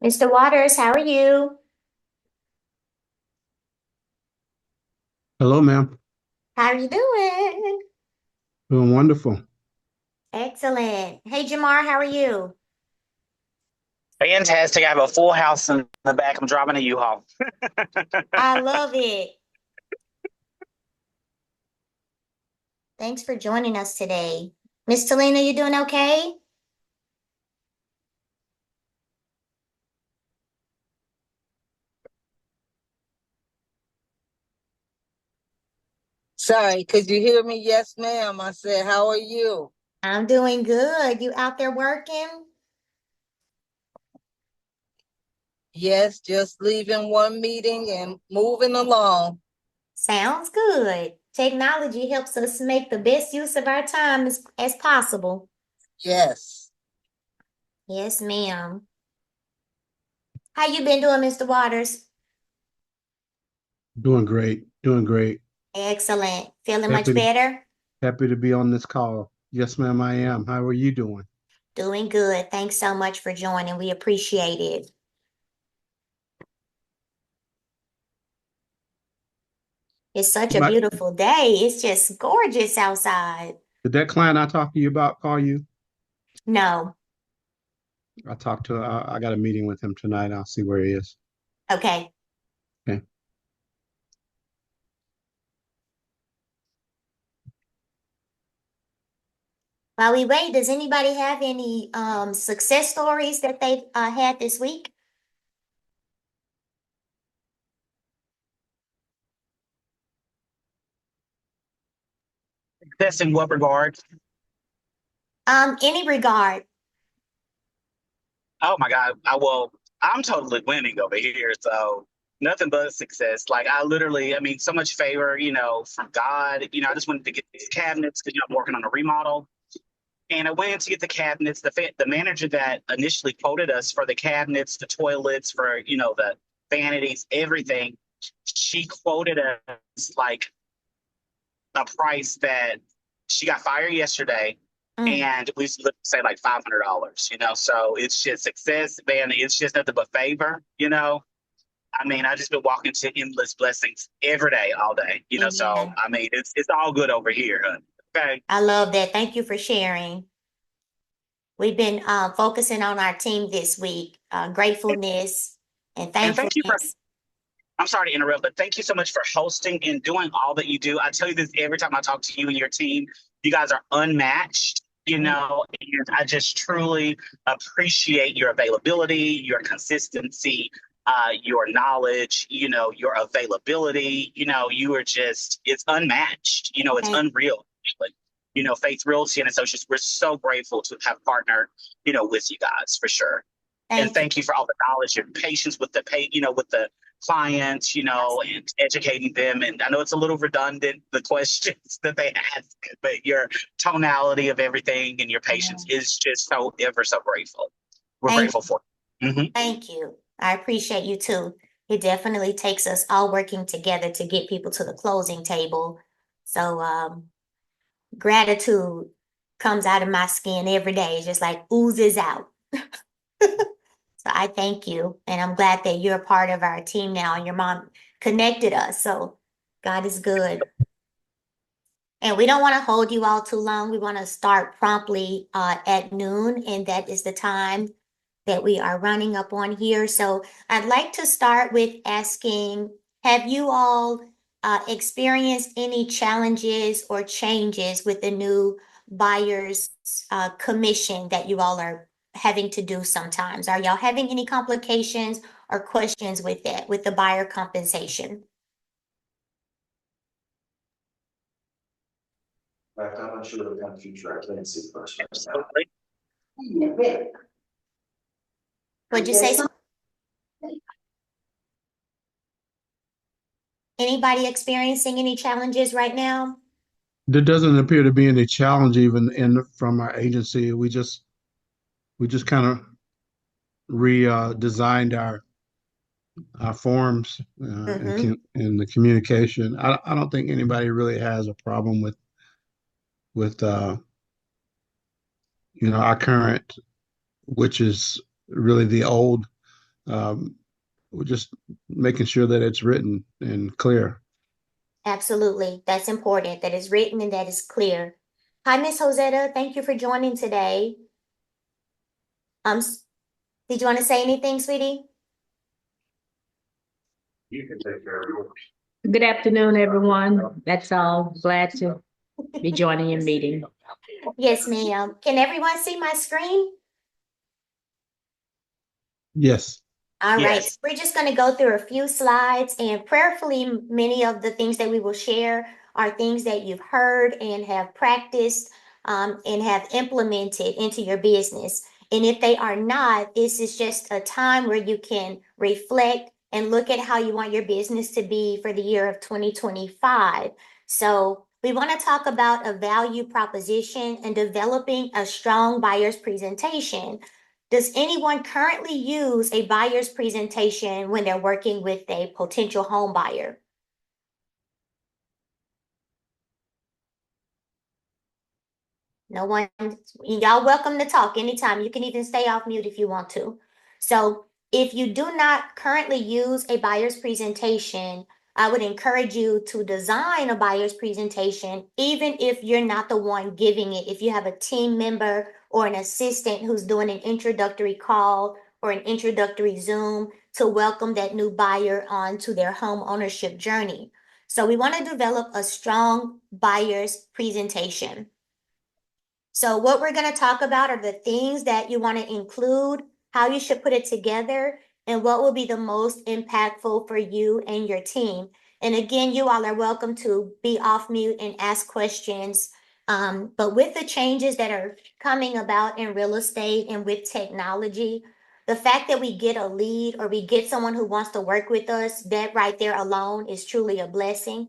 Mr. Waters, how are you? Hello, ma'am. How are you doing? Doing wonderful. Excellent. Hey, Jamar, how are you? Fantastic. I have a full house in the back. I'm driving a U-Haul. I love it. Thanks for joining us today. Miss Talina, you doing okay? Sorry, could you hear me? Yes, ma'am. I said, how are you? I'm doing good. You out there working? Yes, just leaving one meeting and moving along. Sounds good. Technology helps us make the best use of our time as possible. Yes. Yes, ma'am. How you been doing, Mr. Waters? Doing great. Doing great. Excellent. Feeling much Happy to better? happy to be on this call. Yes, ma'am, I am. How are you doing? Doing good. Thanks so much for joining. We appreciate it. It's such a My, beautiful day. It's just gorgeous outside. did that client I talked to you about call you? No. I got a meeting with him tonight. I'll see where he is. Okay. Okay. While we wait, does anybody have any success stories that they've had this week? That's in what regard? Any regard. Oh my God. I'm totally winning over here. So nothing but success. Like so much favor, from God. I just wanted to get these cabinets because I'm working on a remodel. And I went in to get the cabinets. The manager that initially quoted us for the cabinets, the toilets, for the vanities, everything, she quoted us like a price that she got fired yesterday, Mm, and we used to say like $500. So it's just success, man. It's just nothing but favor. I just been walking to endless blessings every day, all day. So amen. it's all good over here. Okay, I love that. Thank you for sharing. We've been focusing on our team this week, gratefulness and and thank you for. thankfulness. I'm sorry to interrupt, but thank you so much for hosting and doing all that you do. I tell you this every time I talk to you and your team. You guys are unmatched, and I just truly appreciate your availability, your consistency, your knowledge, your availability. It's unmatched. It's Thank, unreal. Like, Faith Realty and Associates, we're so grateful to have partnered, with you guys for sure. And thank you. thank you for all the knowledge and patience with with the clients, and educating them. And I know it's a little redundant, the questions that they ask, but your tonality of everything and your patience is just so ever so grateful. We're Thank grateful for it. Thank you. I appreciate you too. It definitely takes us all working together to get people to the closing table. So gratitude comes out of my skin every day. It's just like oozes out. So I thank you. And I'm glad that you're a part of our team now and your mom connected us. So God is good. And we don't want to hold you all too long. We want to start promptly at noon, and that is the time that we are running up on here. So I'd like to start with asking, have you all experienced any challenges or changes with the new buyer's commission that you all are having to do sometimes? Are y'all having any complications or questions with that, with the buyer compensation? Fact, I'm not sure what kind of future I can see first right now. Absolutely. Would you say anybody experiencing any challenges right now? There doesn't appear to be any challenge even in from our agency. We just kind of redesigned our forms Mm-hmm. and the communication. I don't think anybody really has a problem with our current, which is really the old we're just making sure that it's written and clear. Absolutely. That's important, that is written and that is clear. Hi, Miss Josetta. Thank you for joining today. Did you want to say anything, sweetie? You can take care of yours. Good afternoon, everyone. That's all. Glad to be joining your meeting. Yes, ma'am. Can everyone see my screen? Yes. All right, Yes. we're just going to go through a few slides, and prayerfully, many of the things that we will share are things that you've heard and have practiced and have implemented into your business. And if they are not, this is just a time where you can reflect and look at how you want your business to be for the year of 2025. So we want to talk about a value proposition and developing a strong buyer's presentation. Does anyone currently use a buyer's presentation when they're working with a potential home buyer? No one, y'all welcome to talk anytime. You can even stay off mute if you want to. So if you do not currently use a buyer's presentation, I would encourage you to design a buyer's presentation, even if you're not the one giving it. If you have a team member or an assistant who's doing an introductory call or an introductory Zoom to welcome that new buyer onto their home ownership journey. So we want to develop a strong buyer's presentation. So what we're going to talk about are the things that you want to include, how you should put it together, and what will be the most impactful for you and your team. And again, you all are welcome to be off mute and ask questions. But with the changes that are coming about in real estate and with technology, the fact that we get a lead or we get someone who wants to work with us, that right there alone is truly a blessing,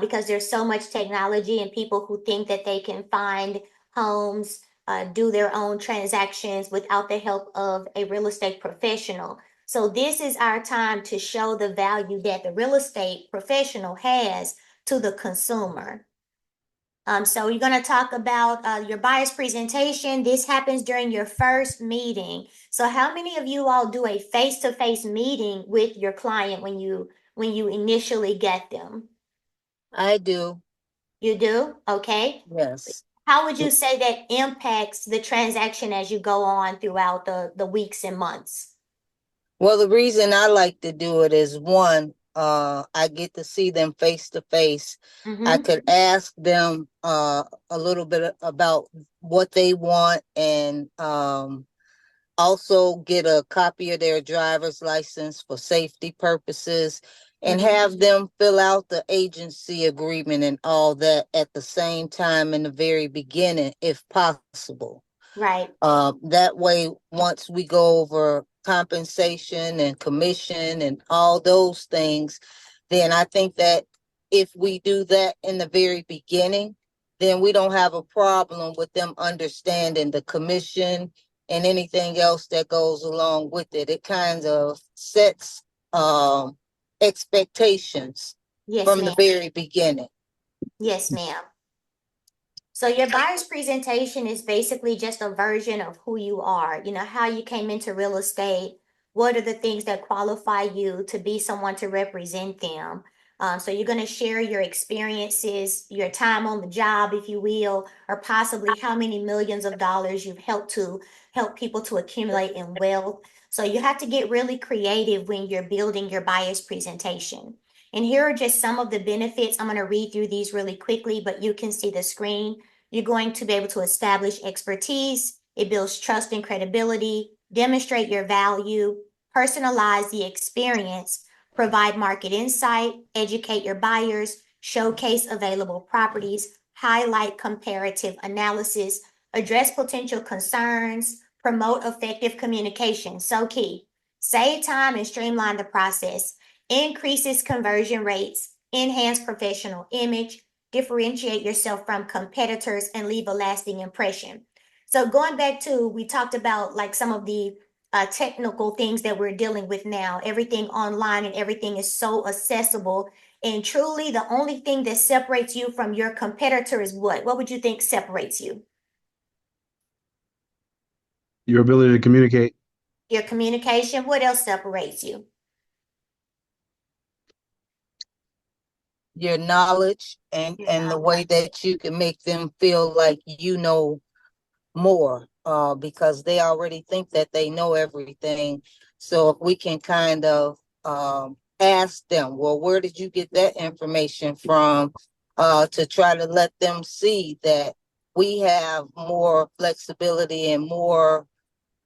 because there's so much technology and people who think that they can find homes, do their own transactions without the help of a real estate professional. So this is our time to show the value that the real estate professional has to the consumer. So you're going to talk about your buyer's presentation. This happens during your first meeting. So how many of you all do a face-to-face meeting with your client when you initially get them? I do, You do? Okay. yes. How would you say that impacts the transaction as you go on throughout the weeks and months? Well, the reason I like to do it is one, I get to see them face to face. I Mm-hmm. could ask them a little bit about what they want, and also get a copy of their driver's license for safety purposes, and Mm-hmm. have them fill out the agency agreement and all that at the same time in the very beginning, if possible. Right. That way, once we go over compensation and commission and all those things, then I think that if we do that in the very beginning, then we don't have a problem with them understanding the commission and anything else that goes along with it. It kind of sets expectations Yes, from the ma'am. very beginning. Yes, ma'am. So your buyer's presentation is basically just a version of who you are, how you came into real estate, what are the things that qualify you to be someone to represent them. So you're going to share your experiences, your time on the job, if you will, or possibly how many millions of dollars you've helped people to accumulate in wealth. So you have to get really creative when you're building your buyer's presentation. And here are just some of the benefits. I'm going to read through these really quickly, but you can see the screen. You're going to be able to establish expertise. It builds trust and credibility, demonstrate your value, personalize the experience, provide market insight, educate your buyers, showcase available properties, highlight comparative analysis, address potential concerns, promote effective communication. So key. Save time and streamline the process, increases conversion rates, enhance professional image, differentiate yourself from competitors, and leave a lasting impression. So going back to, we talked about like some of the technical things that we're dealing with now, everything online and everything is so accessible. And truly the only thing that separates you from your competitor is what? What would you think separates you? Your ability to communicate. Your communication, what else separates you? Your knowledge and the way that you can make them feel like you know more, because they already think that they know everything. So if we can kind of ask them, well, where did you get that information from? To try to let them see that we have more flexibility and more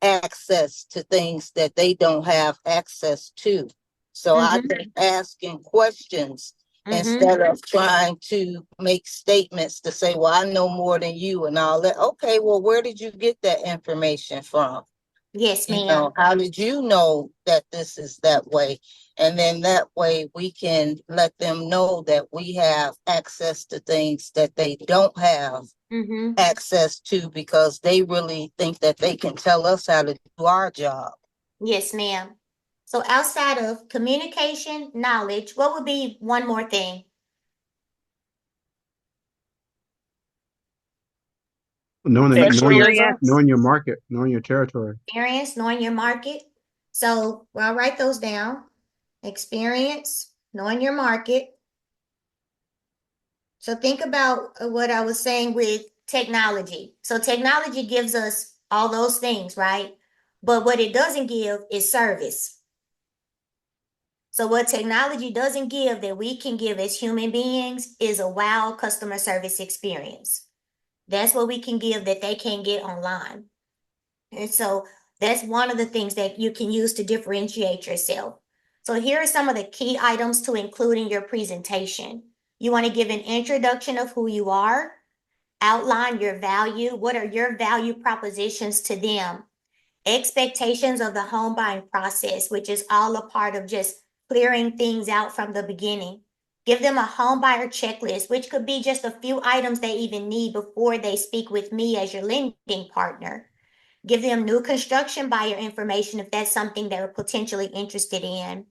access to things that they don't have access to. So I Mhm. think asking questions Mhm. instead of trying to make statements to say, well, I know more than you and all that. Okay, well, where did you get that information from? Yes, You ma'am. know, how did you know that this is that way? And then that way we can let them know that we have access to things that they don't have Mm-hmm. access to, because they really think that they can tell us how to do our job. Yes, ma'am. So outside of communication, knowledge, what would be one more thing? Experience. Knowing your market, knowing your territory. Experience, knowing your market. So I'll write those down. Experience, knowing your market. So think about what I was saying with technology. So technology gives us all those things, right? But what it doesn't give is service. So what technology doesn't give that we can give as human beings is a wow customer service experience. That's what we can give that they can't get online. And so that's one of the things that you can use to differentiate yourself. So here are some of the key items to include in your presentation. You want to give an introduction of who you are, outline your value. What are your value propositions to them? Expectations of the home buying process, which is all a part of just clearing things out from the beginning. Give them a home buyer checklist, which could be just a few items they even need before they speak with me as your lending partner. Give them new construction buyer information if that's something they're potentially interested in.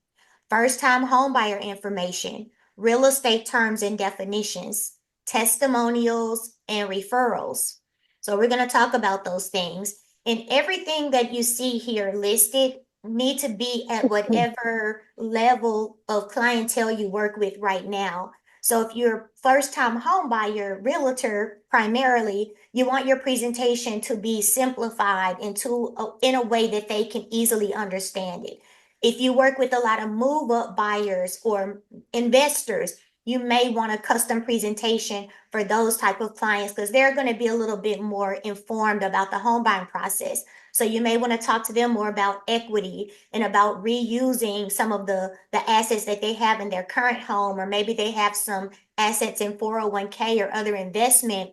First time home buyer information, real estate terms and definitions, testimonials, and referrals. So we're going to talk about those things. And everything that you see here listed need to be at whatever level of clientele you work with right now. So if you're first time home buyer, realtor primarily, you want your presentation to be simplified in a way that they can easily understand it. If you work with a lot of move up buyers or investors, you may want a custom presentation for those type of clients because they're going to be a little bit more informed about the home buying process. So you may want to talk to them more about equity and about reusing some of the assets that they have in their current home, or maybe they have some assets in 401k or other investment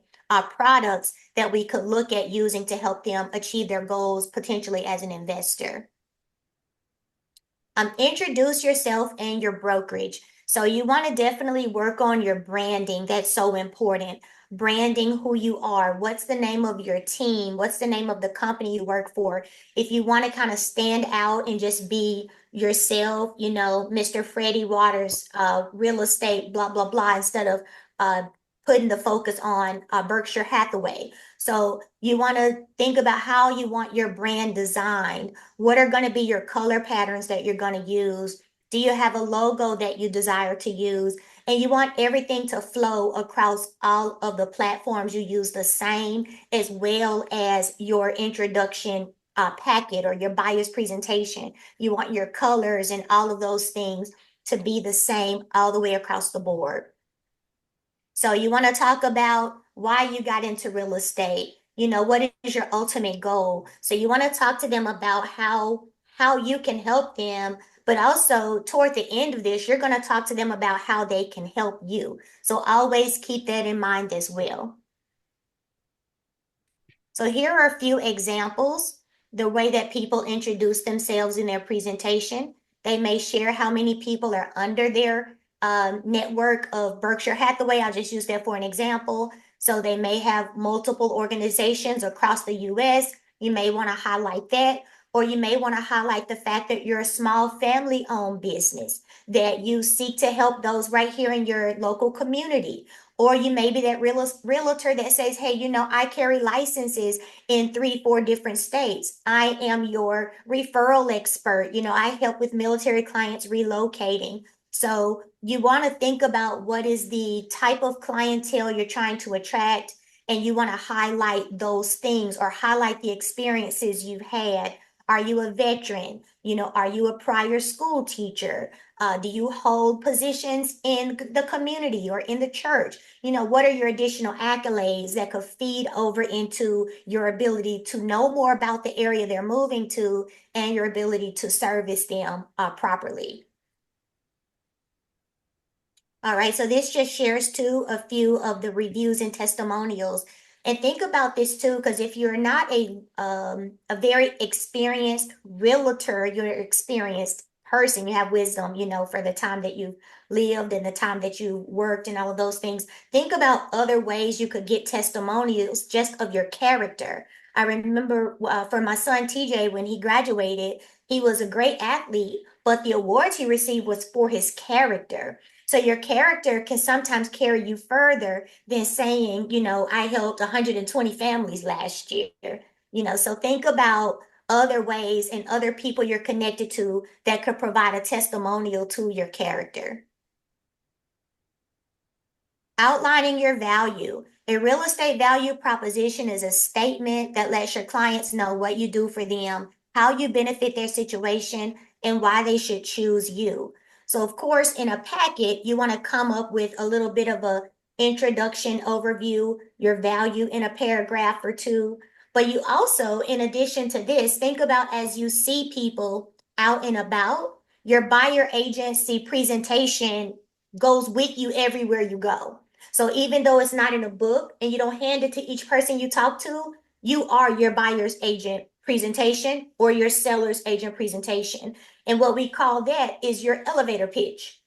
products that we could look at using to help them achieve their goals potentially as an investor. Introduce yourself and your brokerage. So you want to definitely work on your branding. That's so important. Branding who you are. What's the name of your team? What's the name of the company you work for? If you want to kind of stand out and just be yourself, you know, Mr. Freddie Waters, real estate, blah, blah, blah, instead of putting the focus on Berkshire Hathaway. So you want to think about how you want your brand designed. What are going to be your color patterns that you're going to use? Do you have a logo that you desire to use? And you want everything to flow across all of the platforms you use the same, as well as your introduction packet or your buyer's presentation. You want your colors and all of those things to be the same all the way across the board. So you want to talk about why you got into real estate. You know, what is your ultimate goal? So you want to talk to them about how you can help them, but also toward the end of this, you're going to talk to them about how they can help you. So always keep that in mind as well. So here are a few examples, the way that people introduce themselves in their presentation. They may share how many people are under their network of Berkshire Hathaway. I'll just use that for an example. So they may have multiple organizations across the US. You may want to highlight that, or you may want to highlight the fact that you're a small family-owned business, that you seek to help those right here in your local community, Or you may be that realtor that says, hey, I carry licenses in 3, 4 different states. I am your referral expert. I help with military clients relocating. So you want to think about what is the type of clientele you're trying to attract, and you want to highlight those things or highlight the experiences you've had. Are you a veteran? Are you a prior school teacher? Do you hold positions in the community or in the church? What are your additional accolades that could feed over into your ability to know more about the area they're moving to and your ability to service them properly? All right, so this just shares too a few of the reviews and testimonials. And think about this too, because if you're not a very experienced realtor, you're an experienced person, you have wisdom, for the time that you've lived and the time that you worked and all of those things. Think about other ways you could get testimonials just of your character. I remember for my son TJ, when he graduated, he was a great athlete, but the awards he received was for his character. So your character can sometimes carry you further than saying, I helped 120 families last year. So think about other ways and other people you're connected to that could provide a testimonial to your character. Outlining your value. A real estate value proposition is a statement that lets your clients know what you do for them, how you benefit their situation, and why they should choose you. So of course, in a packet, you want to come up with a little bit of a introduction overview, your value in a paragraph or two. But you also, in addition to this, think about as you see people out and about, your buyer agency presentation goes with you everywhere you go. So even though it's not in a book and you don't hand it to each person you talk to, you are your buyer's agent presentation or your seller's agent presentation. And what we call that is your elevator pitch.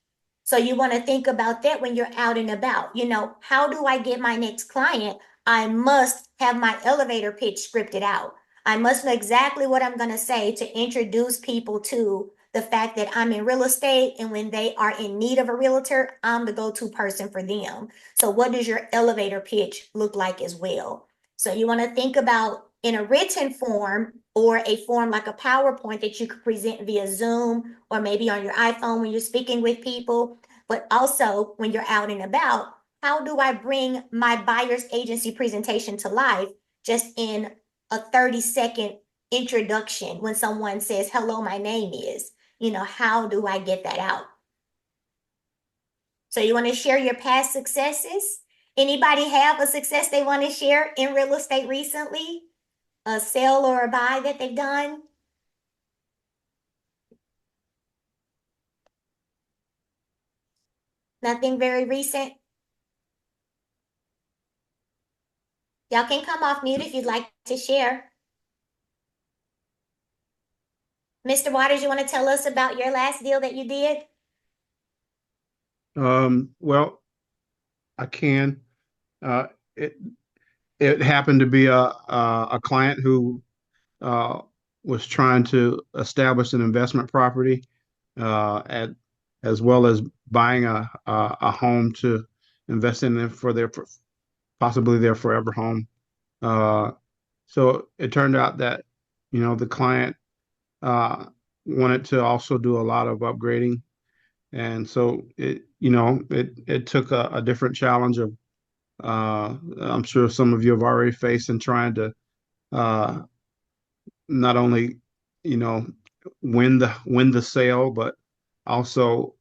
So you want to think about that when you're out and about. How do I get my next client? I must have my elevator pitch scripted out. I must know exactly what I'm going to say to introduce people to the fact that I'm in real estate, and when they are in need of a realtor, I'm the go-to person for them. So what does your elevator pitch look like as well? So you want to think about in a written form or a form like a PowerPoint that you could present via Zoom or maybe on your iPhone when you're speaking with people, but also when you're out and about. How do I bring my buyer's agency presentation to life just in a 30-second introduction when someone says, hello, my name is? How do I get that out? So you want to share your past successes? Anybody have a success they want to share in real estate recently? A sale or a buy that they've done? Nothing very recent? Y'all can come off mute if you'd like to share. Mr. Waters, you want to tell us about your last deal that you did? Well, I can. Uh, it it happened to be a client who uh, was trying to establish an investment property at as well as buying a home to invest in them for their possibly their forever home. Uh, so it turned out that the client uh, wanted to also do a lot of upgrading, and so it took a different challenge of I'm sure some of you have already faced in trying to uh, not only you know win the sale, but also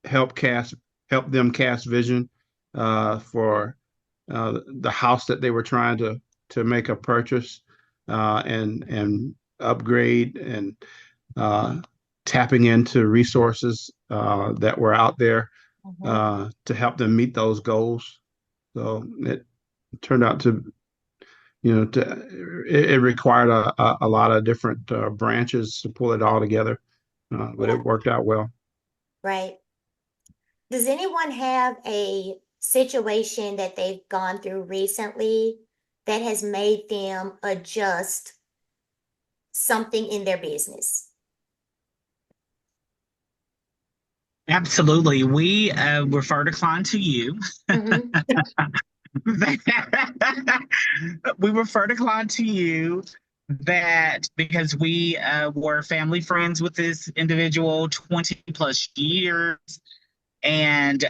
help them cast vision for the house that they were trying to make a purchase and upgrade and uh, tapping into resources that were out there to help them meet those goals. So it turned out to it required a lot of different branches to pull it all together, but Yeah, it worked out well. right. Does anyone have a situation that they've gone through recently that has made them adjust something in their business? Absolutely. We refer to client to you. Mhm. We refer to client to you that because we were family friends with this individual 20 plus years, and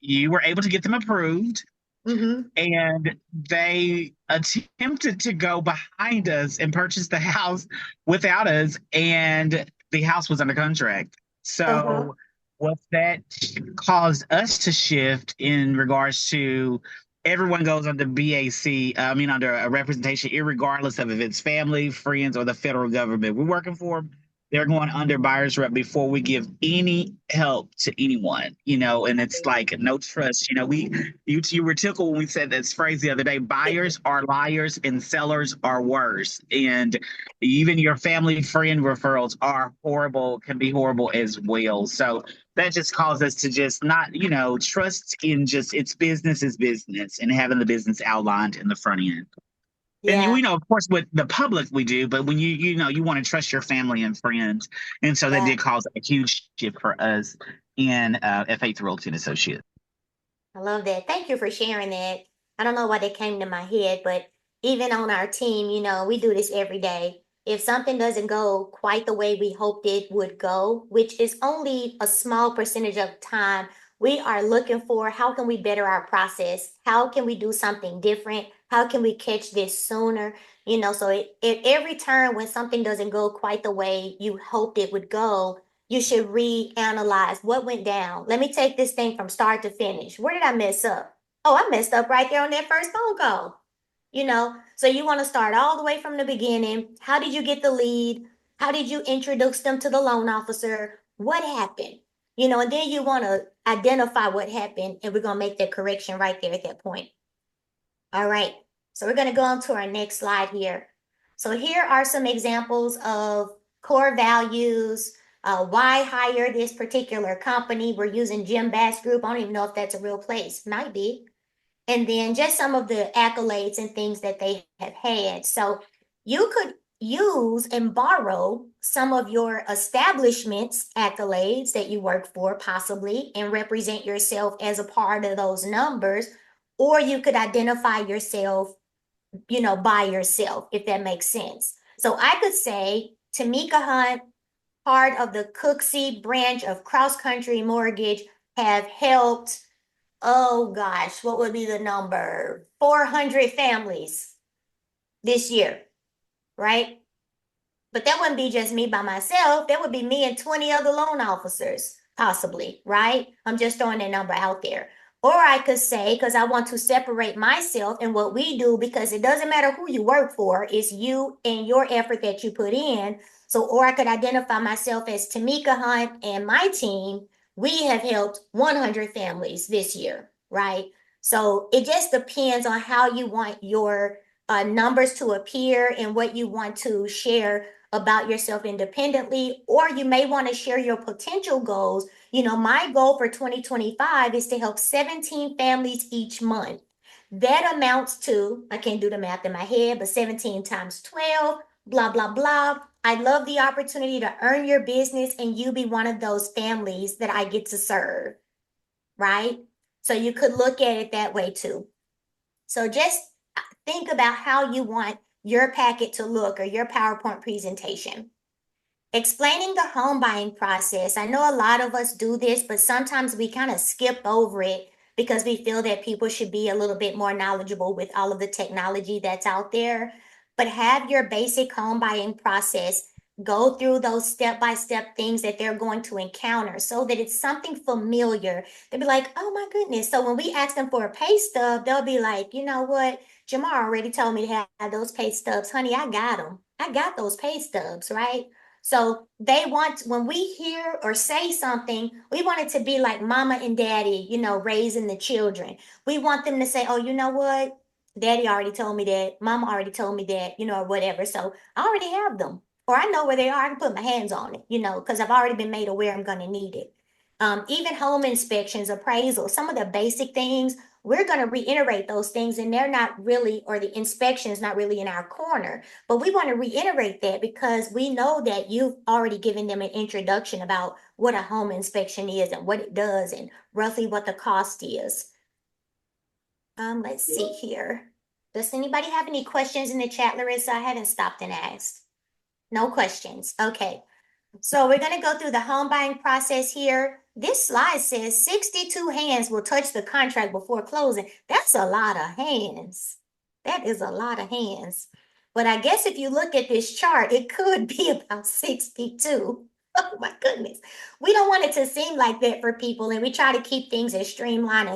you were able to get them approved, Mhm. and they attempted to go behind us and purchase the house without us, and the house was under contract. Uh-huh. So what that caused us to shift in regards to everyone goes under BAC, I mean under a representation, irregardless of if it's family, friends, or the federal government we're working for. They're going under buyer's rep before we give any help to anyone, and it's like no trust. You were tickled when we said this phrase the other day. Buyers are liars and sellers are worse. And even your family friend referrals are horrible, can be horrible as well. So that just calls us to just not, trust in just it's business is business and having the business outlined in the front end. And Yeah. of course, with the public we do, but when you want to trust your family and friends, and so that Yeah. did cause a huge shift for us in F8 Realty and Associates. I love that. Thank you for sharing that. I don't know why that came to my head, but even on our team, we do this every day. If something doesn't go quite the way we hoped it would go, which is only a small percentage of time, we are looking for how can we better our process? How can we do something different? How can we catch this sooner? So every turn when something doesn't go quite the way you hoped it would go, you should reanalyze what went down. Let me take this thing from start to finish. Where did I mess up? Oh, I messed up right there on that first phone call. So you want to start all the way from the beginning. How did you get the lead? How did you introduce them to the loan officer? What happened? And then you want to identify what happened, and we're going to make that correction right there at that point. All right. So we're going to go on to our next slide here. So here are some examples of core values, why hire this particular company. We're using Jim Bass Group. I don't even know if that's a real place. Might be. And then just some of the accolades and things that they have had. So you could use and borrow some of your establishment's accolades that you work for, possibly, and represent yourself as a part of those numbers. Or you could identify yourself, by yourself, if that makes sense. So I could say Tomekia Hunt, part of the Cooksey branch of Cross Country Mortgage, have helped, oh gosh, what would be the number? 400 families this year, right? But that wouldn't be just me by myself. That would be me and 20 other loan officers, possibly, right? I'm just throwing that number out there. Or I could say, because I want to separate myself and what we do, because it doesn't matter who you work for, it's you and your effort that you put in. So, or I could identify myself as Tomekia Hunt and my team. We have helped 100 families this year, right? So it just depends on how you want your numbers to appear and what you want to share about yourself independently, or you may want to share your potential goals. My goal for 2025 is to help 17 families each month. That amounts to, I can't do the math in my head, but 17 times 12, blah, blah, blah. I love the opportunity to earn your business and you be one of those families that I get to serve, right? So you could look at it that way too. So just think about how you want your packet to look or your PowerPoint presentation. Explaining the home buying process. I know a lot of us do this, but sometimes we kind of skip over it because we feel that people should be a little bit more knowledgeable with all of the technology that's out there. But have your basic home buying process, go through those step-by-step things that they're going to encounter so that it's something familiar. They'll be like, oh my goodness. So when we ask them for a pay stub, they'll be like, you know what? Jamar already told me to have those pay stubs. Honey, I got them. I got those pay stubs, right? So they want, when we hear or say something, we want it to be like mama and daddy, raising the children. We want them to say, oh, you know what? Daddy already told me that. Mama already told me that, or whatever. So I already have them. Or I know where they are. I can put my hands on it, because I've already been made aware I'm going to need it. Even home inspections, appraisals, some of the basic things we're going to reiterate those things, and they're not really, or the inspection is not really in our corner. But we want to reiterate that because we know that you've already given them an introduction about what a home inspection is and what it does and roughly what the cost is. Let's see here. Does anybody have any questions in the chat, Larissa? I haven't stopped and asked. No questions. Okay. So we're going to go through the home buying process here. This slide says 62 hands will touch the contract before closing. That's a lot of hands. That is a lot of hands. But I guess if you look at this chart, it could be about 62. Oh my goodness. We don't want it to seem like that for people, and we try to keep things as streamlined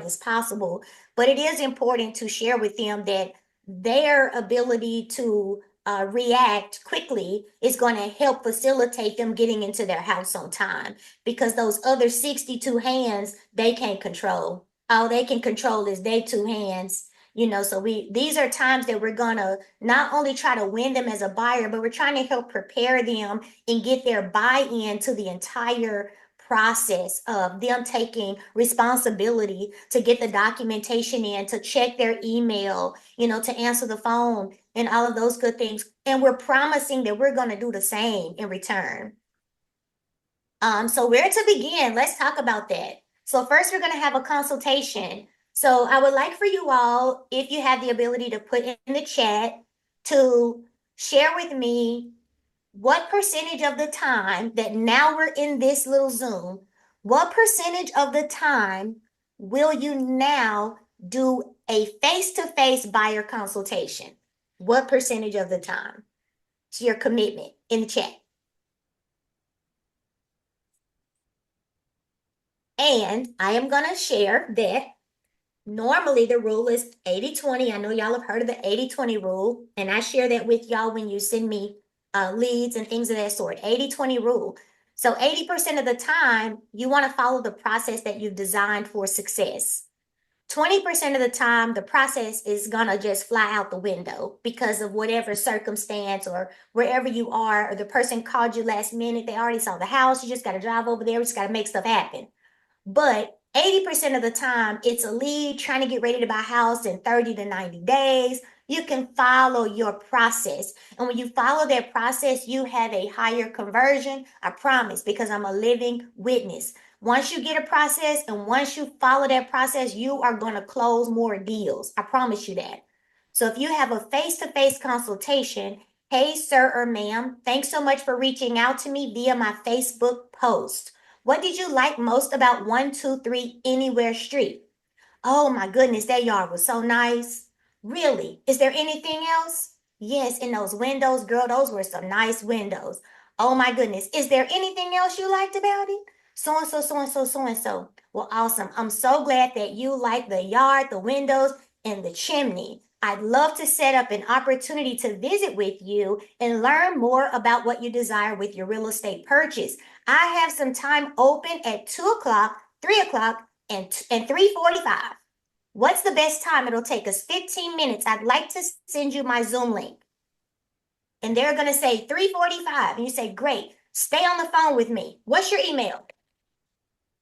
as possible. But it is important to share with them that their ability to react quickly is going to help facilitate them getting into their house on time, because those other 62 hands, they can't control. All they can control is their 2 hands. So these are times that we're gonna not only try to win them as a buyer, but we're trying to help prepare them and get their buy-in to the entire process of them taking responsibility to get the documentation in, to check their email, to answer the phone and all of those good things. And we're promising that we're going to do the same in return. So where to begin? Let's talk about that. So first, we're going to have a consultation. So I would like for you all, if you have the ability to put in the chat, to share with me what percentage of the time that now we're in this little Zoom, what percentage of the time will you now do a face-to-face buyer consultation? What percentage of the time? It's your commitment in the chat. And I am going to share that normally the rule is 80-20. I know y'all have heard of the 80-20 rule, and I share that with y'all when you send me leads and things of that sort. 80-20 rule. So 80% of the time, you want to follow the process that you've designed for success. 20% of the time, the process is going to just fly out the window because of whatever circumstance or wherever you are, or the person called you last minute. They already saw the house. You just got to drive over there. We just got to make stuff happen. But 80% of the time, it's a lead trying to get ready to buy a house in 30 to 90 days. You can follow your process. And when you follow that process, you have a higher conversion, I promise, because I'm a living witness. Once you get a process and once you follow that process, you are going to close more deals. I promise you that. So if you have a face-to-face consultation, hey, sir or ma'am, thanks so much for reaching out to me via my Facebook post. What did you like most about 123 Anywhere Street? Oh my goodness, that yard was so nice. Really? Is there anything else? Yes, in those windows, girl, those were some nice windows. Oh my goodness. Is there anything else you liked about it? So and so, so and so, so and so. Well, awesome. I'm so glad that you like the yard, the windows, and the chimney. I'd love to set up an opportunity to visit with you and learn more about what you desire with your real estate purchase. I have some time open at 2 o'clock, 3 o'clock, and 3:45. What's the best time? It'll take us 15 minutes. I'd like to send you my Zoom link. And they're going to say 3:45. And you say, great, stay on the phone with me. What's your email?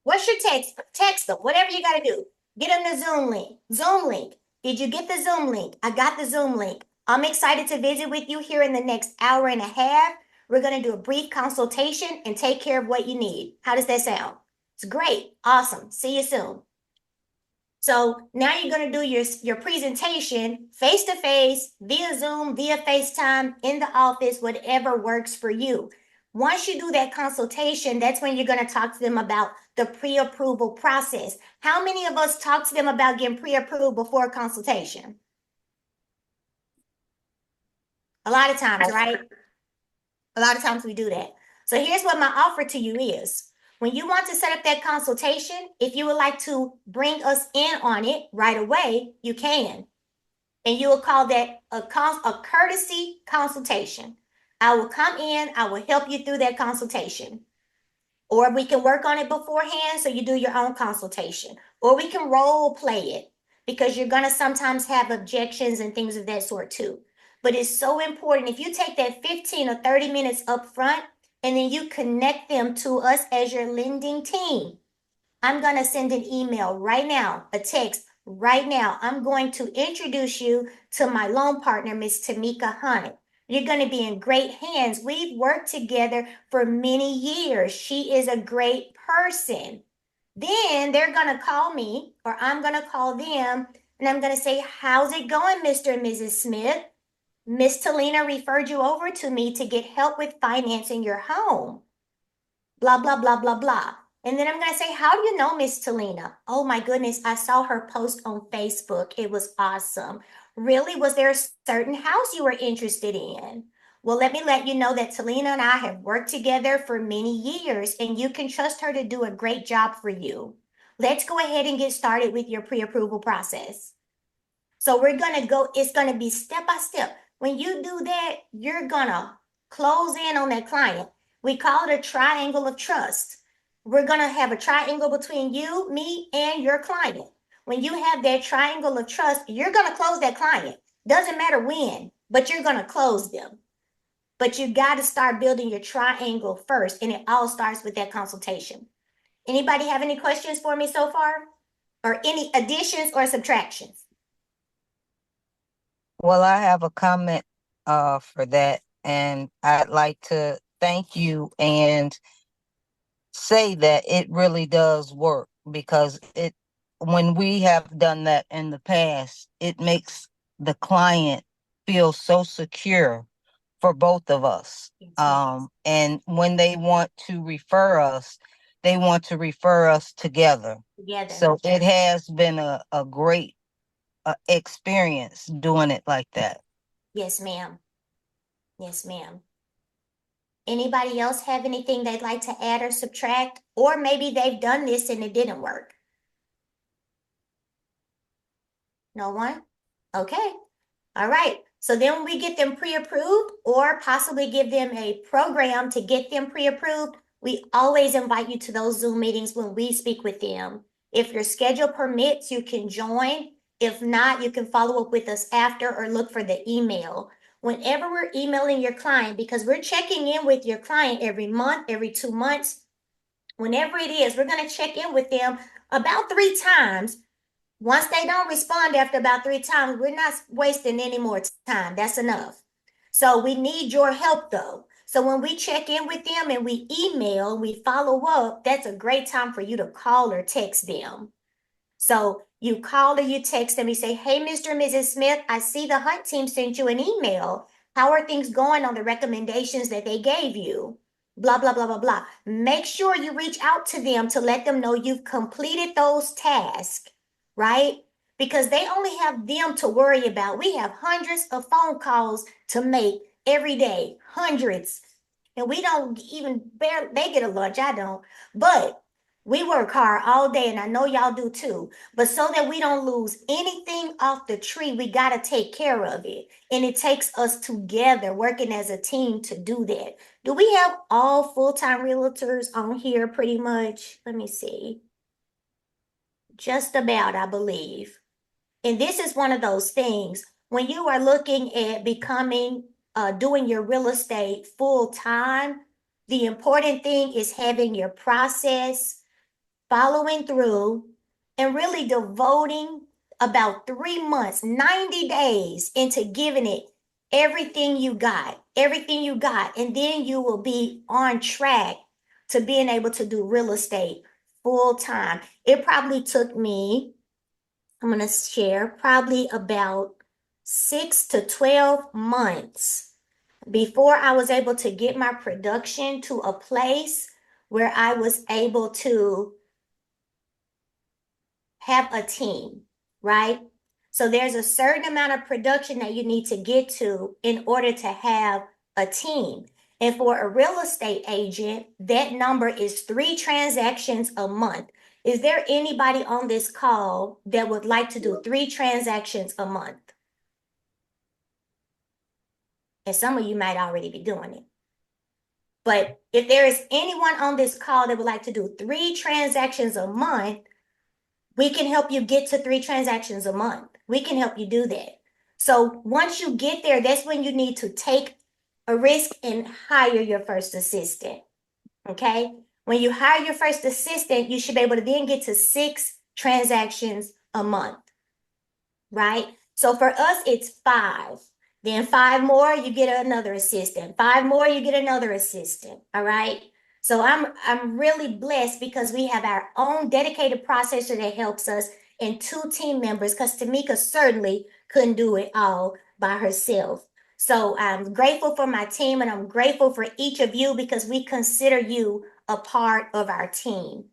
What's your text? Text them, whatever you got to do. Get them the Zoom link. Zoom link. Did you get the Zoom link? I got the Zoom link. I'm excited to visit with you here in the next hour and a half. We're going to do a brief consultation and take care of what you need. How does that sound? It's great. Awesome. See you soon. So now you're going to do your presentation face-to-face, via Zoom, via FaceTime, in the office, whatever works for you. Once you do that consultation, that's when you're going to talk to them about the pre-approval process. How many of us talk to them about getting pre-approved before a consultation? A lot of times, right? A lot of times we do that. So here's what my offer to you is. When you want to set up that consultation, if you would like to bring us in on it right away, you can. And you will call that a courtesy consultation. I will come in, I will help you through that consultation. Or we can work on it beforehand so you do your own consultation. Or we can role play it, because you're going to sometimes have objections and things of that sort too. But it's so important. If you take that 15 or 30 minutes up front and then you connect them to us as your lending team, I'm going to send an email right now, a text right now. I'm going to introduce you to my loan partner, Miss Tomekia Hunt. You're going to be in great hands. We've worked together for many years. She is a great person. Then they're going to call me, or I'm going to call them, and I'm going to say, how's it going, Mr. and Mrs. Smith? Miss Talina referred you over to me to get help with financing your home. Blah, blah, blah, blah, blah. And then I'm going to say, how do you know Miss Talina? Oh my goodness, I saw her post on Facebook. It was awesome. Really? Was there a certain house you were interested in? Well, let me let you know that Talina and I have worked together for many years, and you can trust her to do a great job for you. Let's go ahead and get started with your pre-approval process. So we're going to go, it's going to be step by step. When you do that, you're going to close in on that client. We call it a triangle of trust. We're going to have a triangle between you, me, and your client. When you have that triangle of trust, you're going to close that client. Doesn't matter when, but you're going to close them. But you got to start building your triangle first, and it all starts with that consultation. Anybody have any questions for me so far? Or any additions or subtractions? Well, I have a comment for that, and I'd like to thank you and say that it really does work, because it when we have done that in the past, it makes the client feel so secure for both of us. Yes. And when they want to refer us, they want to refer us together. Together. So it has been a great experience doing it like that. Yes, ma'am. Yes, ma'am. Anybody else have anything they'd like to add or subtract? Or maybe they've done this and it didn't work. No one? Okay. All right. So then when we get them pre-approved or possibly give them a program to get them pre-approved, we always invite you to those Zoom meetings when we speak with them. If your schedule permits, you can join. If not, you can follow up with us after or look for the email. Whenever we're emailing your client, because we're checking in with your client every month, every 2 months, whenever it is, we're going to check in with them about 3 times. Once they don't respond after about 3 times, we're not wasting any more time. That's enough. So we need your help though. So when we check in with them and we email, we follow up, that's a great time for you to call or text them. So you call or you text them, you say, hey, Mr. and Mrs. Smith, I see the Hunt team sent you an email. How are things going on the recommendations that they gave you? Blah, blah, blah, blah, blah. Make sure you reach out to them to let them know you've completed those tasks, right? Because they only have them to worry about. We have hundreds of phone calls to make every day, hundreds. And we don't even barely, they get a lunch, I don't. But we work hard all day, and I know y'all do too. But so that we don't lose anything off the tree, we got to take care of it. And it takes us together working as a team to do that. Do we have all full-time realtors on here pretty much? Let me see. Just about, I believe. And this is one of those things when you are looking at becoming, doing your real estate full-time, the important thing is having your process, following through, and really devoting about 3 months, 90 days into giving it everything you got, everything you got. And then you will be on track to being able to do real estate full time. It probably took me, I'm going to share, probably about 6 to 12 months before I was able to get my production to a place where I was able to have a team, right? So there's a certain amount of production that you need to get to in order to have a team. And for a real estate agent, that number is 3 transactions a month. Is there anybody on this call that would like to do 3 transactions a month? And some of you might already be doing it. But if there is anyone on this call that would like to do 3 transactions a month, we can help you get to 3 transactions a month. We can help you do that. So once you get there, that's when you need to take a risk and hire your first assistant. Okay? When you hire your first assistant, you should be able to then get to 6 transactions a month, right? So for us, it's 5. Then 5 more, you get another assistant. 5 more, you get another assistant. All right. So I'm really blessed because we have our own dedicated processor that helps us and 2 team members because Tomekia certainly couldn't do it all by herself. So I'm grateful for my team and I'm grateful for each of you because we consider you a part of our team.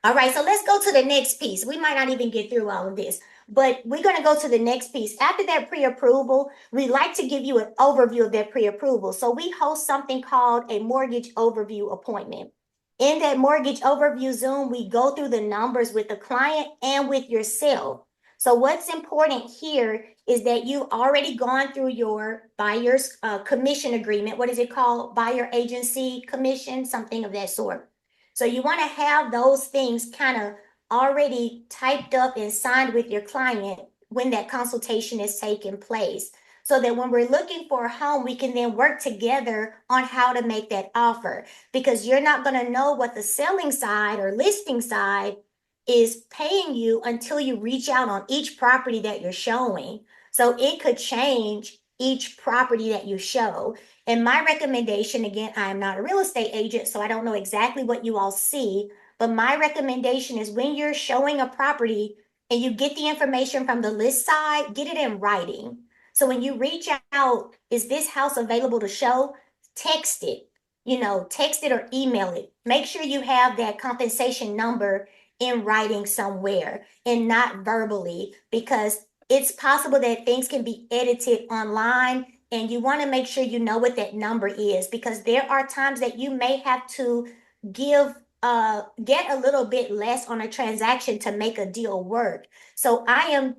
All right, so let's go to the next piece. We might not even get through all of this, but we're going to go to the next piece. After that pre-approval, we like to give you an overview of that pre-approval. So we host something called a mortgage overview appointment. In that mortgage overview Zoom, we go through the numbers with the client and with yourself. So what's important here is that you've already gone through your buyer's commission agreement. What is it called? Buyer agency commission, something of that sort. So you want to have those things kind of already typed up and signed with your client when that consultation is taking place. So that when we're looking for a home, we can then work together on how to make that offer. Because you're not going to know what the selling side or listing side is paying you until you reach out on each property that you're showing. So it could change each property that you show. And my recommendation, again, I am not a real estate agent, so I don't know exactly what you all see, but my recommendation is when you're showing a property and you get the information from the list side, get it in writing. So when you reach out, is this house available to show? Text it, text it or email it. Make sure you have that compensation number in writing somewhere and not verbally, because it's possible that things can be edited online and you want to make sure you know what that number is, because there are times that you may have to give get a little bit less on a transaction to make a deal work. So I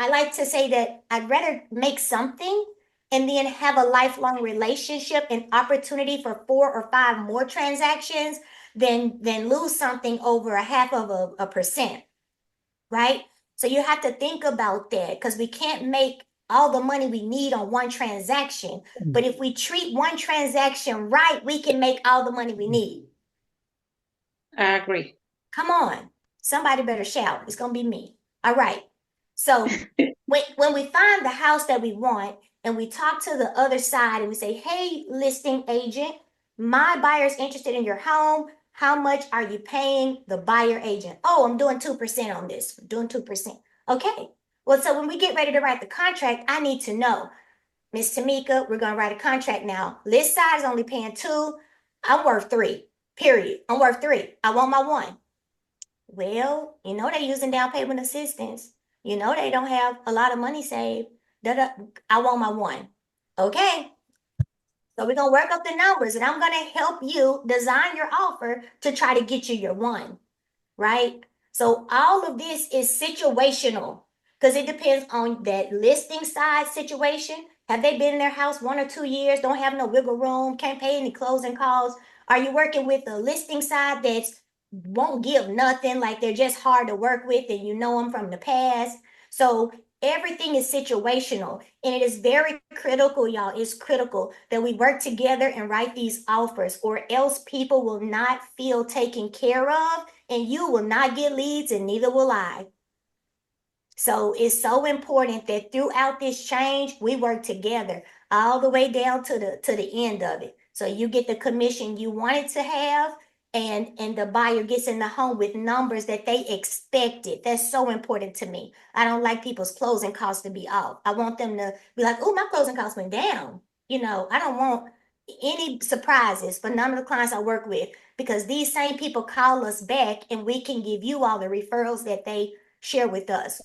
like to say that I'd rather make something and then have a lifelong relationship and opportunity for 4 or 5 more transactions than lose something over a half of a percent, right? So you have to think about that because we can't make all the money we need on one transaction. But if we treat one transaction right, we can make all the money we need. I agree. Come on. Somebody better shout. It's going to be me. All right. So when we find the house that we want and we talk to the other side and we say, hey, listing agent, my buyer's interested in your home. How much are you paying the buyer agent? Oh, I'm doing 2% on this. I'm doing 2%. Okay. Well, so when we get ready to write the contract, I need to know, Miss Tomekia, we're going to write a contract now. List side is only paying 2. I'm worth 3. Period. I'm worth 3. I want my 1. Well, they're using down payment assistance. They don't have a lot of money saved. I want my 1. Okay. So we're going to work up the numbers and I'm going to help you design your offer to try to get you your 1, right? So all of this is situational because it depends on that listing side situation. Have they been in their house 1 or 2 years, don't have no wiggle room, can't pay any closing costs? Are you working with the listing side that's won't give nothing, like they're just hard to work with and you know them from the past? So everything is situational and it is very critical, y'all. It's critical that we work together and write these offers, or else people will not feel taken care of and you will not get leads and neither will I. So it's so important that throughout this change, we work together all the way down to the end of it. So you get the commission you wanted to have, and the buyer gets in the home with numbers that they expected. That's so important to me. I don't like people's closing costs to be off. I want them to be like, oh, my closing costs went down. I don't want any surprises for none of the clients I work with, because these same people call us back and we can give you all the referrals that they share with us.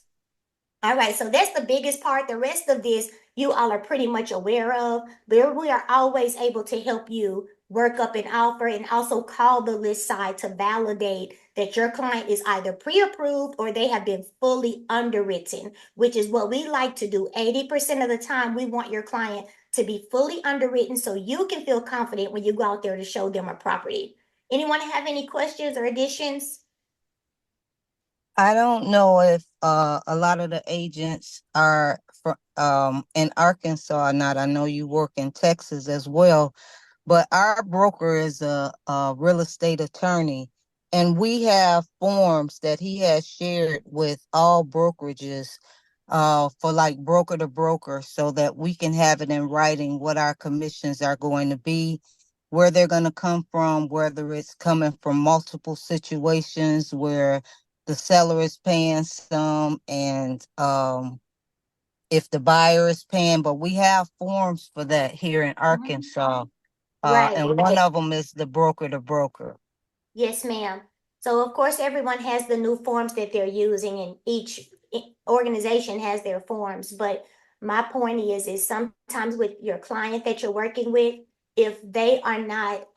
All right, so that's the biggest part. The rest of this, you all are pretty much aware of, but we are always able to help you work up an offer and also call the list side to validate that your client is either pre-approved or they have been fully underwritten, which is what we like to do. 80% of the time, we want your client to be fully underwritten so you can feel confident when you go out there to show them a property. Anyone have any questions or additions? I don't know if a lot of the agents are in Arkansas or not. I know you work in Texas as well, but our broker is a real estate attorney, and we have forms that he has shared with all brokerages for like broker to broker, so that we can have it in writing what our commissions are going to be, where they're going to come from, whether it's coming from multiple situations where the seller is paying some and if the buyer is paying, but we have forms for that here in Arkansas. Right. And one of them is the broker to broker. Yes, ma'am. So of course, everyone has the new forms that they're using and each organization has their forms. But my point is sometimes with your client that you're working with, if they are not,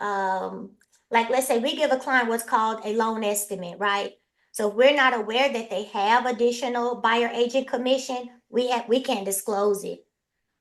like, let's say we give a client what's called a loan estimate, right? So if we're not aware that they have additional buyer agent commission, we can't disclose it.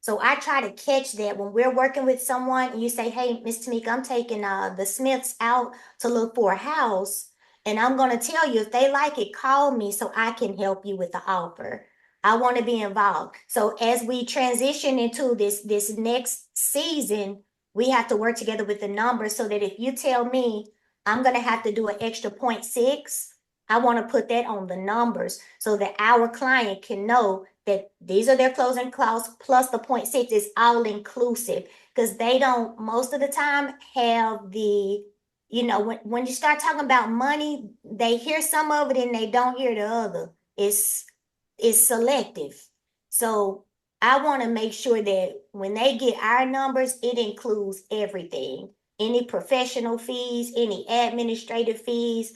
So I try to catch that when we're working with someone and you say, hey, Miss Tamika, I'm taking the Smiths out to look for a house. And I'm going to tell you, if they like it, call me so I can help you with the offer. I want to be involved. So as we transition into this next season, we have to work together with the numbers so that if you tell me I'm going to have to do an extra 0.6, I want to put that on the numbers so that our client can know that these are their closing costs plus the 0.6 is all inclusive, because they don't most of the time have the, when you start talking about money, they hear some of it and they don't hear the other. It's selective. So I want to make sure that when they get our numbers, it includes everything. Any professional fees, any administrative fees,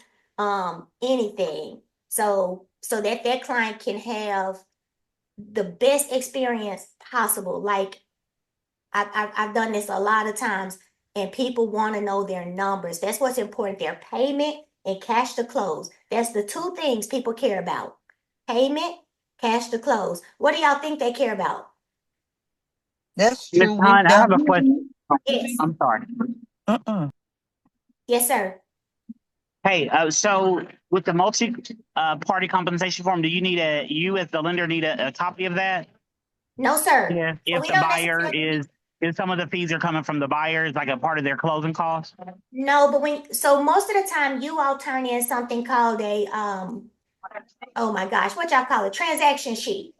anything. So that client can have the best experience possible. Like I've done this a lot of times, and people want to know their numbers. That's what's important. Their payment and cash to close. That's the two things people care about. Payment, cash to close. What do y'all think they care about? That's Ms. true. We've Hunt, I have a done. question. Yes. I'm sorry. Yes, sir. Hey, so with the party compensation form, do you need you as the lender need a copy of that? No, sir. Yeah. So If we the don't buyer necessarily. is some of the fees are coming from the buyers, like a part of their closing costs? No, but so most of the time you all turn in something called a oh my gosh, what y'all call it? Transaction sheet.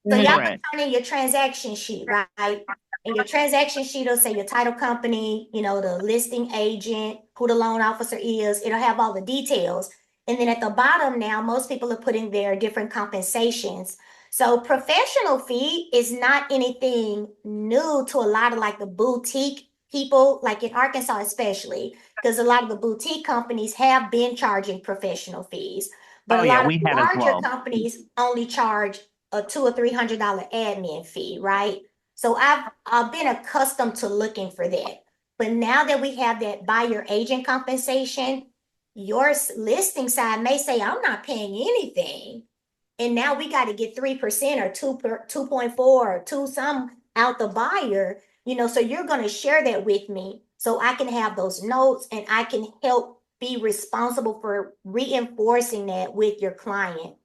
So y'all Correct. turn in your transaction sheet, right? And your transaction sheet will say your title company, the listing agent, who the loan officer is. It'll have all the details. And then at the bottom now, most people are putting their different compensations. So professional fee is not anything new to a lot of like the boutique people, like in Arkansas especially, because a lot of the boutique companies have been charging professional fees. But Oh a yeah, lot of we have as larger well. companies only charge a $200 or $300 admin fee, right? So I've been accustomed to looking for that. But now that we have that buyer agent compensation, your listing side may say, I'm not paying anything. And now we got to get 3% or 2.4 or 2 some out the buyer, so you're going to share that with me so I can have those notes and I can help be responsible for reinforcing that with your client.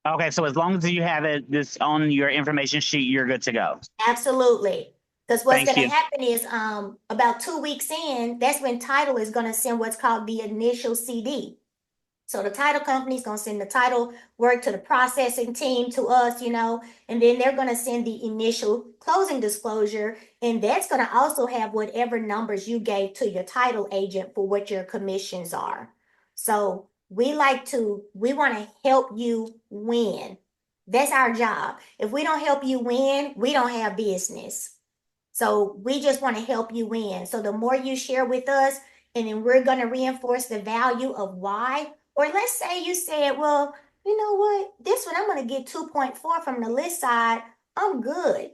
Okay, so as long as you have this on your information sheet, you're good to go. Absolutely. Because what's Thank going to you. happen is about 2 weeks in, that's when title is going to send what's called the initial CD. So the title company is going to send the title work to the processing team to us, and then they're going to send the initial closing disclosure. And that's going to also have whatever numbers you gave to your title agent for what your commissions are. So we want to help you win. That's our job. If we don't help you win, we don't have business. So we just want to help you win. So the more you share with us, and then we're going to reinforce the value of why. Or let's say you said, well, you know what? This one I'm going to get 2.4 from the list side. I'm good.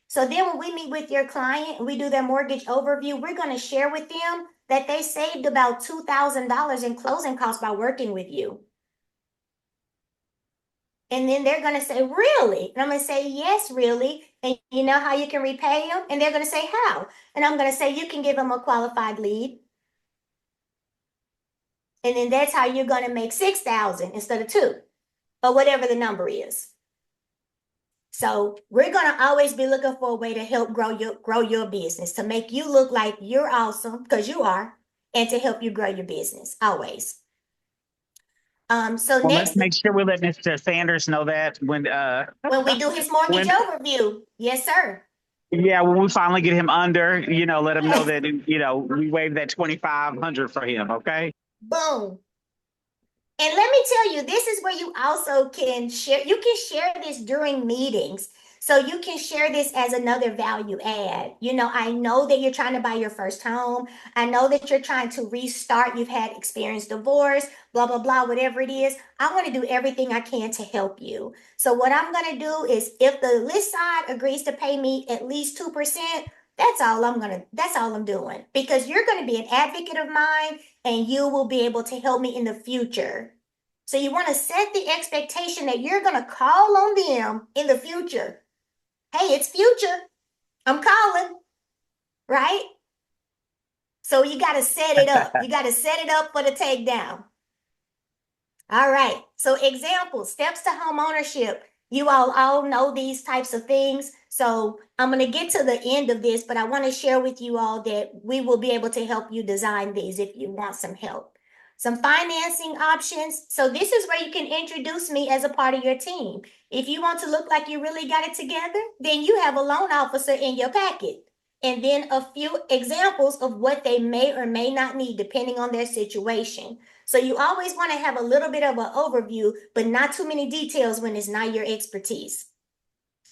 So then when we meet with your client and we do their mortgage overview, we're going to share with them that they saved about $2,000 in closing costs by working with you. And then they're going to say, really? And I'm going to say, yes, really. And you know how you can repay them? And they're going to say, how? And I'm going to say, you can give them a qualified lead. And then that's how you're going to make 6,000 instead of 2, or whatever the number is. So we're gonna always be looking for a way to help grow your business, to make you look like you're awesome, because you are, and to help you grow your business always. So Well, let's next, make sure we let Mr. Sanders know that when we do his mortgage when overview, yes, sir. yeah, when we finally get him under, let him know Yes. that we waived that 2,500 for him. Okay. Boom. And let me tell you, this is where you also can share, you can share this during meetings. So you can share this as another value add. I know that you're trying to buy your first home. I know that you're trying to restart. You've had experienced divorce, blah, blah, blah, whatever it is. I want to do everything I can to help you. So what I'm going to do is if the list side agrees to pay me at least 2%, that's all I'm doing, because you're going to be an advocate of mine and you will be able to help me in the future. So you want to set the expectation that you're going to call on them in the future. Hey, it's future. I'm calling, right? So you got to set it up. You got to set it up for the takedown. All right. So examples, steps to home ownership. You all know these types of things. So I'm going to get to the end of this, but I want to share with you all that we will be able to help you design these if you want some help. Some financing options. So this is where you can introduce me as a part of your team. If you want to look like you really got it together, then you have a loan officer in your packet. And then a few examples of what they may or may not need depending on their situation. So you always want to have a little bit of an overview, but not too many details when it's not your expertise.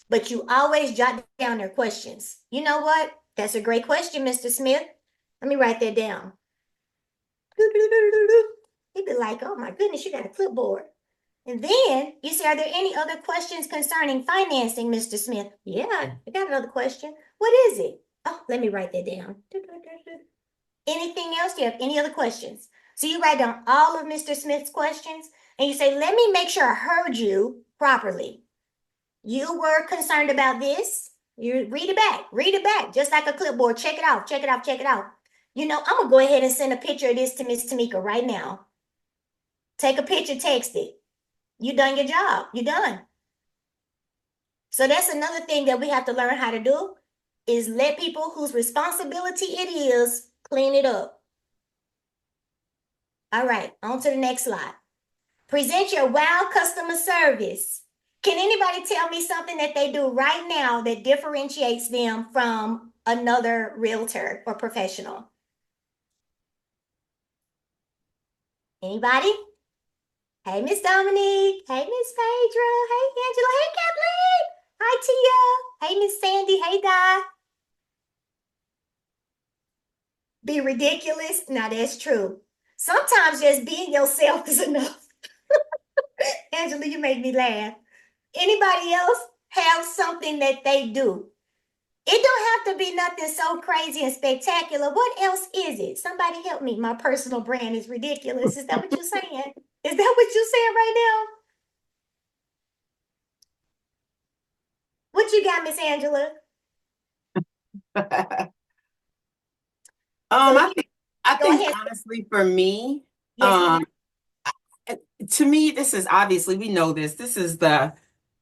But you always jot down their questions. You know what? That's a great question, Mr. Smith. Let me write that down. He'd be like, oh my goodness, you got a clipboard. And then you say, are there any other questions concerning financing, Mr. Smith? Yeah, I got another question. What is it? Oh, let me write that down. Anything else? Do you have any other questions? So you write down all of Mr. Smith's questions and you say, let me make sure I heard you properly. You were concerned about this. You read it back, just like a clipboard. Check it out, check it out, check it out. I'm gonna go ahead and send a picture of this to Miss Tomekia right now. Take a picture, text it. You done your job. You done. So that's another thing that we have to learn how to do is let people whose responsibility it is clean it up. All right, on to the next slide. Present your wow customer service. Can anybody tell me something that they do right now that differentiates them from another realtor or professional? Anybody? Hey, Miss Dominique. Hey, Miss Phaedra. Hey, Angela. Hey, Kathleen. Hi, Tia. Hey, Miss Sandy. Hey, Di. Be ridiculous? Now, that's true. Sometimes just being yourself is enough. Angela, you made me laugh. Anybody else have something that they do? It don't have to be nothing so crazy and spectacular. What else is it? Somebody help me. My personal brand is ridiculous. Is that what you're saying? Is that what you're saying right now? What you got, Miss Angela? So I think go ahead. honestly for me, Yes, ma'am. to me, this is obviously we know this. This is the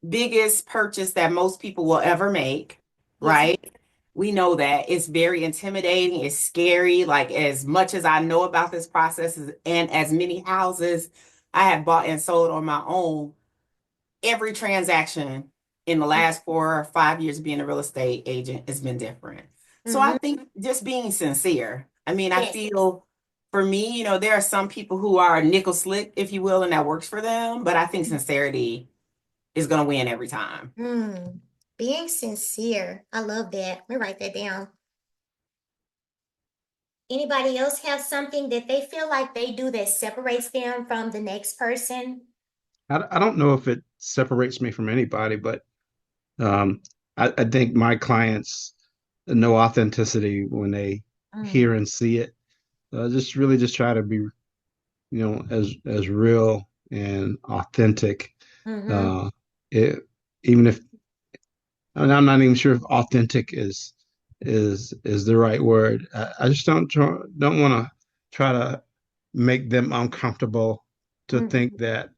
biggest purchase that most people will ever make, Yes, ma'am. right? We know that it's very intimidating, it's scary. Like as much as I know about this process and as many houses I have bought and sold on my own, every transaction in the last 4 or 5 years being a real estate agent has been different. So I Mm-hmm. think just being sincere. I mean, I Yes. feel for me, there are some people who are nickel slick, if you will, and that works for them. But I think sincerity is going to win every time. Being sincere. I love that. Let me write that down. Anybody else have something that they feel like they do that separates them from the next person? I don't know if it separates me from anybody, but um, I think my clients know authenticity when they Mm, hear and see it. Just try to be, as real and authentic. mm-hmm. Uh, it, even if and I'm not even sure if authentic is the right word. I just don't want to try to make them uncomfortable to Mm-hmm. think that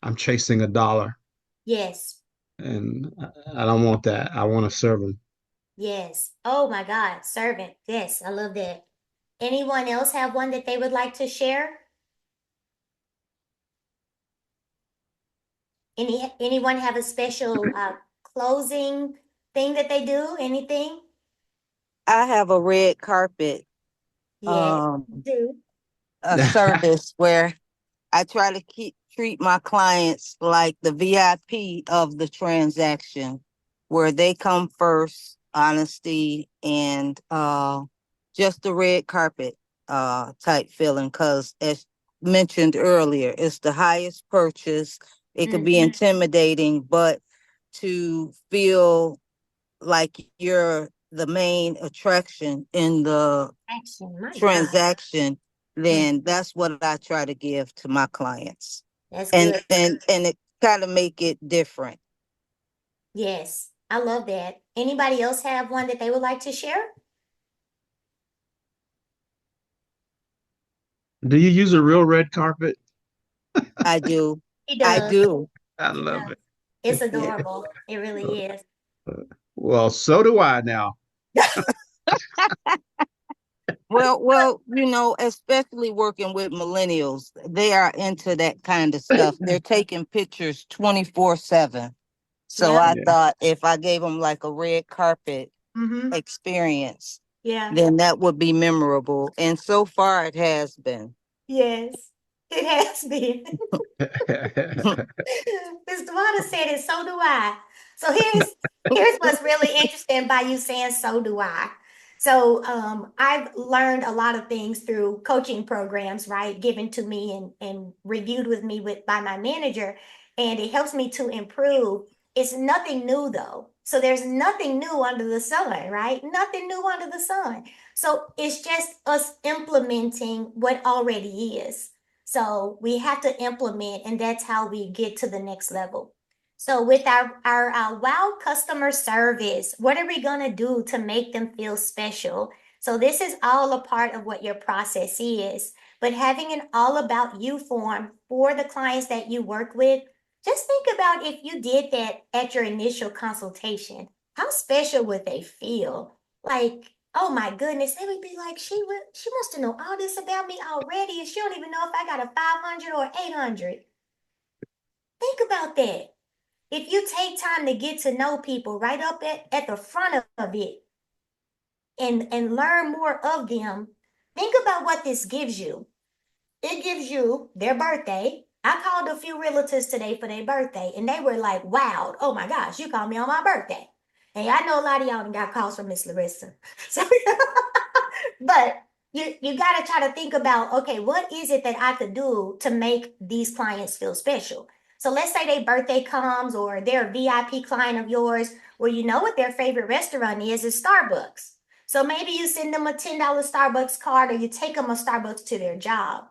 I'm chasing a dollar. Yes. and I don't want that. I want to serve them. Yes. Oh my God, servant. Yes, I love that. Anyone else have one that they would like to share? Anyone have a special closing thing that they do? Anything? I have a red carpet Yes, um do. a service where I try to treat my clients like the VIP of the transaction, where they come first, honesty and just the red carpet type feeling. Because as mentioned earlier, it's the highest purchase. It could be intimidating, but to feel like you're the main attraction in the Action, my God. transaction, Mm, then that's what I try to give to my clients. that's And good. and it kind of make it different. Yes, I love that. Anybody else have one that they would like to share? Do you use a real red carpet? I do. He I does. do. I He love does. it. It's adorable. It really is. Well, so do I now. Well, especially working with millennials, they are into that kind of stuff. They're taking pictures 24/7. So Yep. I Yeah. thought if I gave them like a red carpet Mm-hmm. experience, Yeah. then that would be memorable. And so far it has been. Yes. It has been. Mr. Water said it, so do I. So here's what's really interesting by you saying so do I. So I've learned a lot of things through coaching programs, right, given to me and reviewed with me by my manager, and it helps me to improve. It's nothing new though. So there's nothing new under the sun, right? Nothing new under the sun. So it's just us implementing what already is. So we have to implement, and that's how we get to the next level. So with our wow customer service, what are we gonna do to make them feel special? So this is all a part of what your process is. But having an all about you form for the clients that you work with, just think about if you did that at your initial consultation. How special would they feel? Like, oh my goodness, they would be like, she wants to know all this about me already, and she don't even know if I got a 500 or 800. Think about that. If you take time to get to know people right up at the front of it and learn more of them, think about what this gives you. It gives you their birthday. I called a few realtors today for their birthday, and they were like, wow, oh my gosh, you called me on my birthday. Hey, I know a lot of y'all got calls from Miss Larissa. So but you got to try to think about, okay, what is it that I could do to make these clients feel special? So let's say their birthday comes or they're a VIP client of yours where you know what their favorite restaurant is Starbucks. So maybe you send them a $10 Starbucks card or you take them a Starbucks to their job.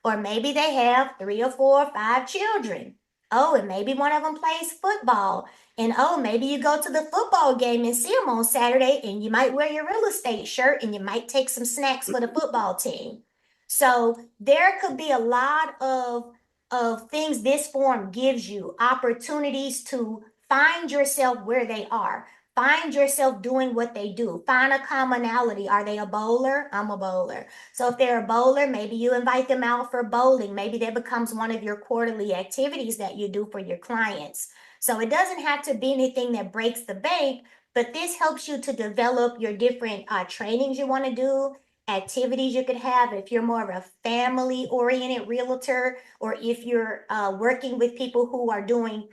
Or maybe they have 3 or 4 or 5 children. Oh, and maybe one of them plays football. And oh, maybe you go to the football game and see them on Saturday, and you might wear your real estate shirt and you might take some snacks for the football team. So there could be a lot of things this form gives you, opportunities to find yourself where they are. Find yourself doing what they do. Find a commonality. Are they a bowler? I'm a bowler. So if they're a bowler, maybe you invite them out for bowling. Maybe that becomes one of your quarterly activities that you do for your clients. So it doesn't have to be anything that breaks the bank, but this helps you to develop your different trainings you want to do, activities you could have if you're more of a family oriented realtor, or if you're working with people who are doing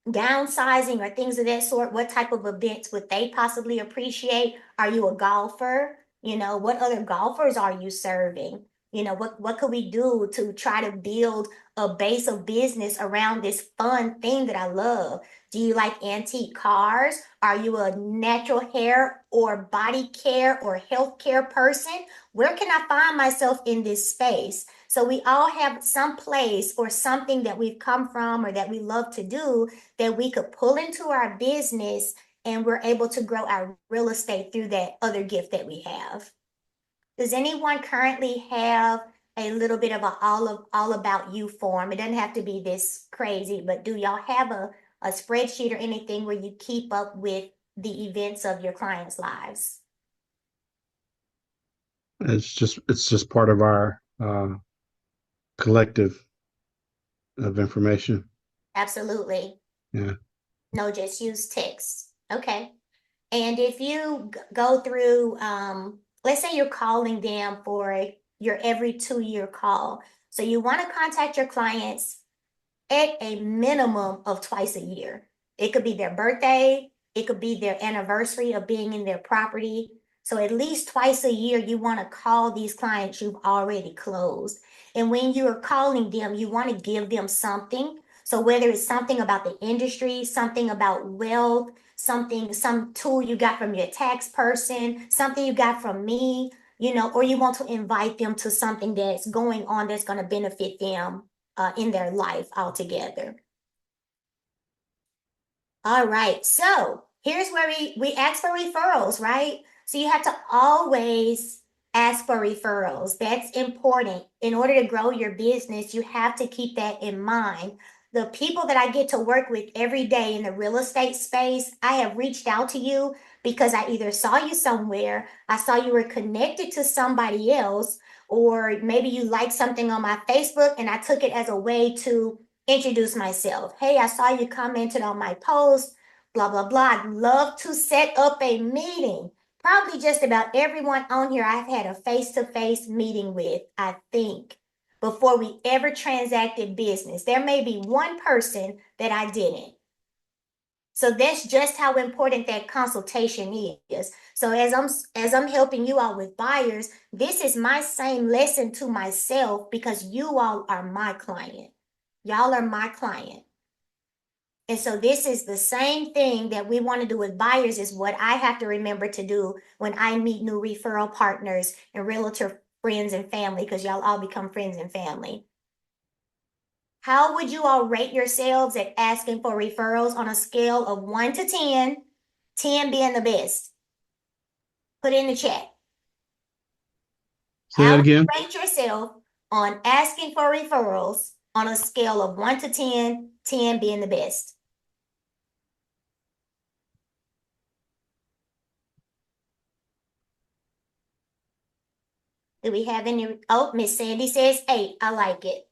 downsizing or things of that sort. What type of events would they possibly appreciate? Are you a golfer? What other golfers are you serving? What could we do to try to build a base of business around this fun thing that I love? Do you like antique cars? Are you a natural hair or body care or healthcare person? Where can I find myself in this space? So we all have some place or something that we've come from or that we love to do that we could pull into our business, and we're able to grow our real estate through that other gift that we have. Does anyone currently have a little bit of all about you form? It doesn't have to be this crazy, but do y'all have a spreadsheet or anything where you keep up with the events of your clients' lives? It's just part of our collective of information. Absolutely. Yeah. No, just use text. Okay. And if you go through, let's say you're calling them for your every 2-year call. So you want to contact your clients at a minimum of twice a year. It could be their birthday, it could be their anniversary of being in their property. So at least twice a year, you want to call these clients you've already closed. And when you are calling them, you want to give them something. So whether it's something about the industry, something about wealth, some tool you got from your tax person, something you got from me, or you want to invite them to something that's going on that's going to benefit them in their life altogether. All right, so here's where we ask for referrals, right? So you have to always ask for referrals. That's important. In order to grow your business, you have to keep that in mind. The people that I get to work with every day in the real estate space, I have reached out to you because I either saw you somewhere, I saw you were connected to somebody else, or maybe you liked something on my Facebook and I took it as a way to introduce myself. Hey, I saw you commented on my post, blah, blah, blah. I'd love to set up a meeting. Probably just about everyone on here I've had a face-to-face meeting with, I think, before we ever transacted business. There may be one person that I didn't. So that's just how important that consultation is. So as I'm helping you all with buyers, this is my same lesson to myself because you all are my client. Y'all are my client. And so this is the same thing that we want to do with buyers is what I have to remember to do when I meet new referral partners and realtor friends and family, because y'all all become friends and family. How would you all rate yourselves at asking for referrals on a scale of 1 to 10, 10 being the best? Put it in the chat. Say that How would you again. rate yourself on asking for referrals on a scale of 1 to 10, 10 being the best? Do we have any? Oh, Miss Sandy says 8. I like it.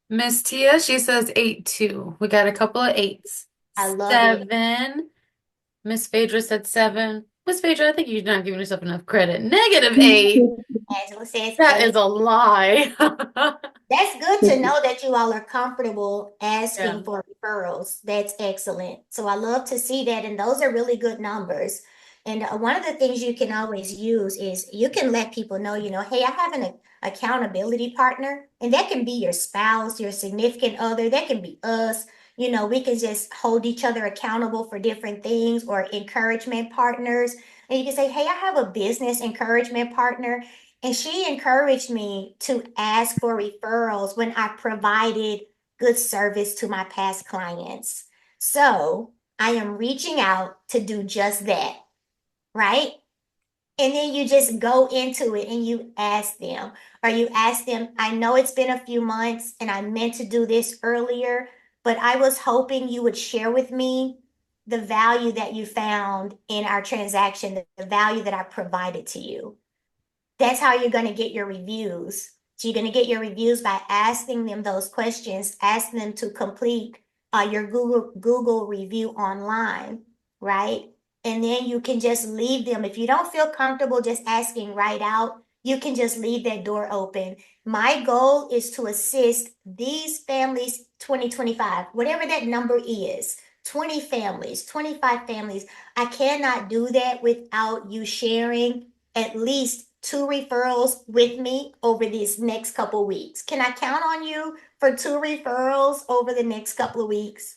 Miss Tia, she says 8 too. We got a couple of 8s. I love it. 7. Miss Phaedra said 7. Miss Phaedra, I think you're not giving yourself enough credit. -8. Angela says That 8. is a lie. That's good to know that you all are comfortable asking Yeah. for referrals. That's excellent. So I love to see that. And those are really good numbers. And one of the things you can always use is you can let people know, hey, I have an accountability partner. And that can be your spouse, your significant other. That can be us. We can just hold each other accountable for different things or encouragement partners. And you can say, hey, I have a business encouragement partner. And she encouraged me to ask for referrals when I provided good service to my past clients. So I am reaching out to do just that, right? And then you just go into it and you ask them, or you ask them, I know it's been a few months and I meant to do this earlier, but I was hoping you would share with me the value that you found in our transaction, the value that I provided to you. That's how you're going to get your reviews. So you're going to get your reviews by asking them those questions, asking them to complete your Google review online, right? And then you can just leave them. If you don't feel comfortable just asking right out, you can just leave that door open. My goal is to assist these families 2025, whatever that number is, 20 families, 25 families. I cannot do that without you sharing at least 2 referrals with me over these next couple weeks. Can I count on you for 2 referrals over the next couple of weeks?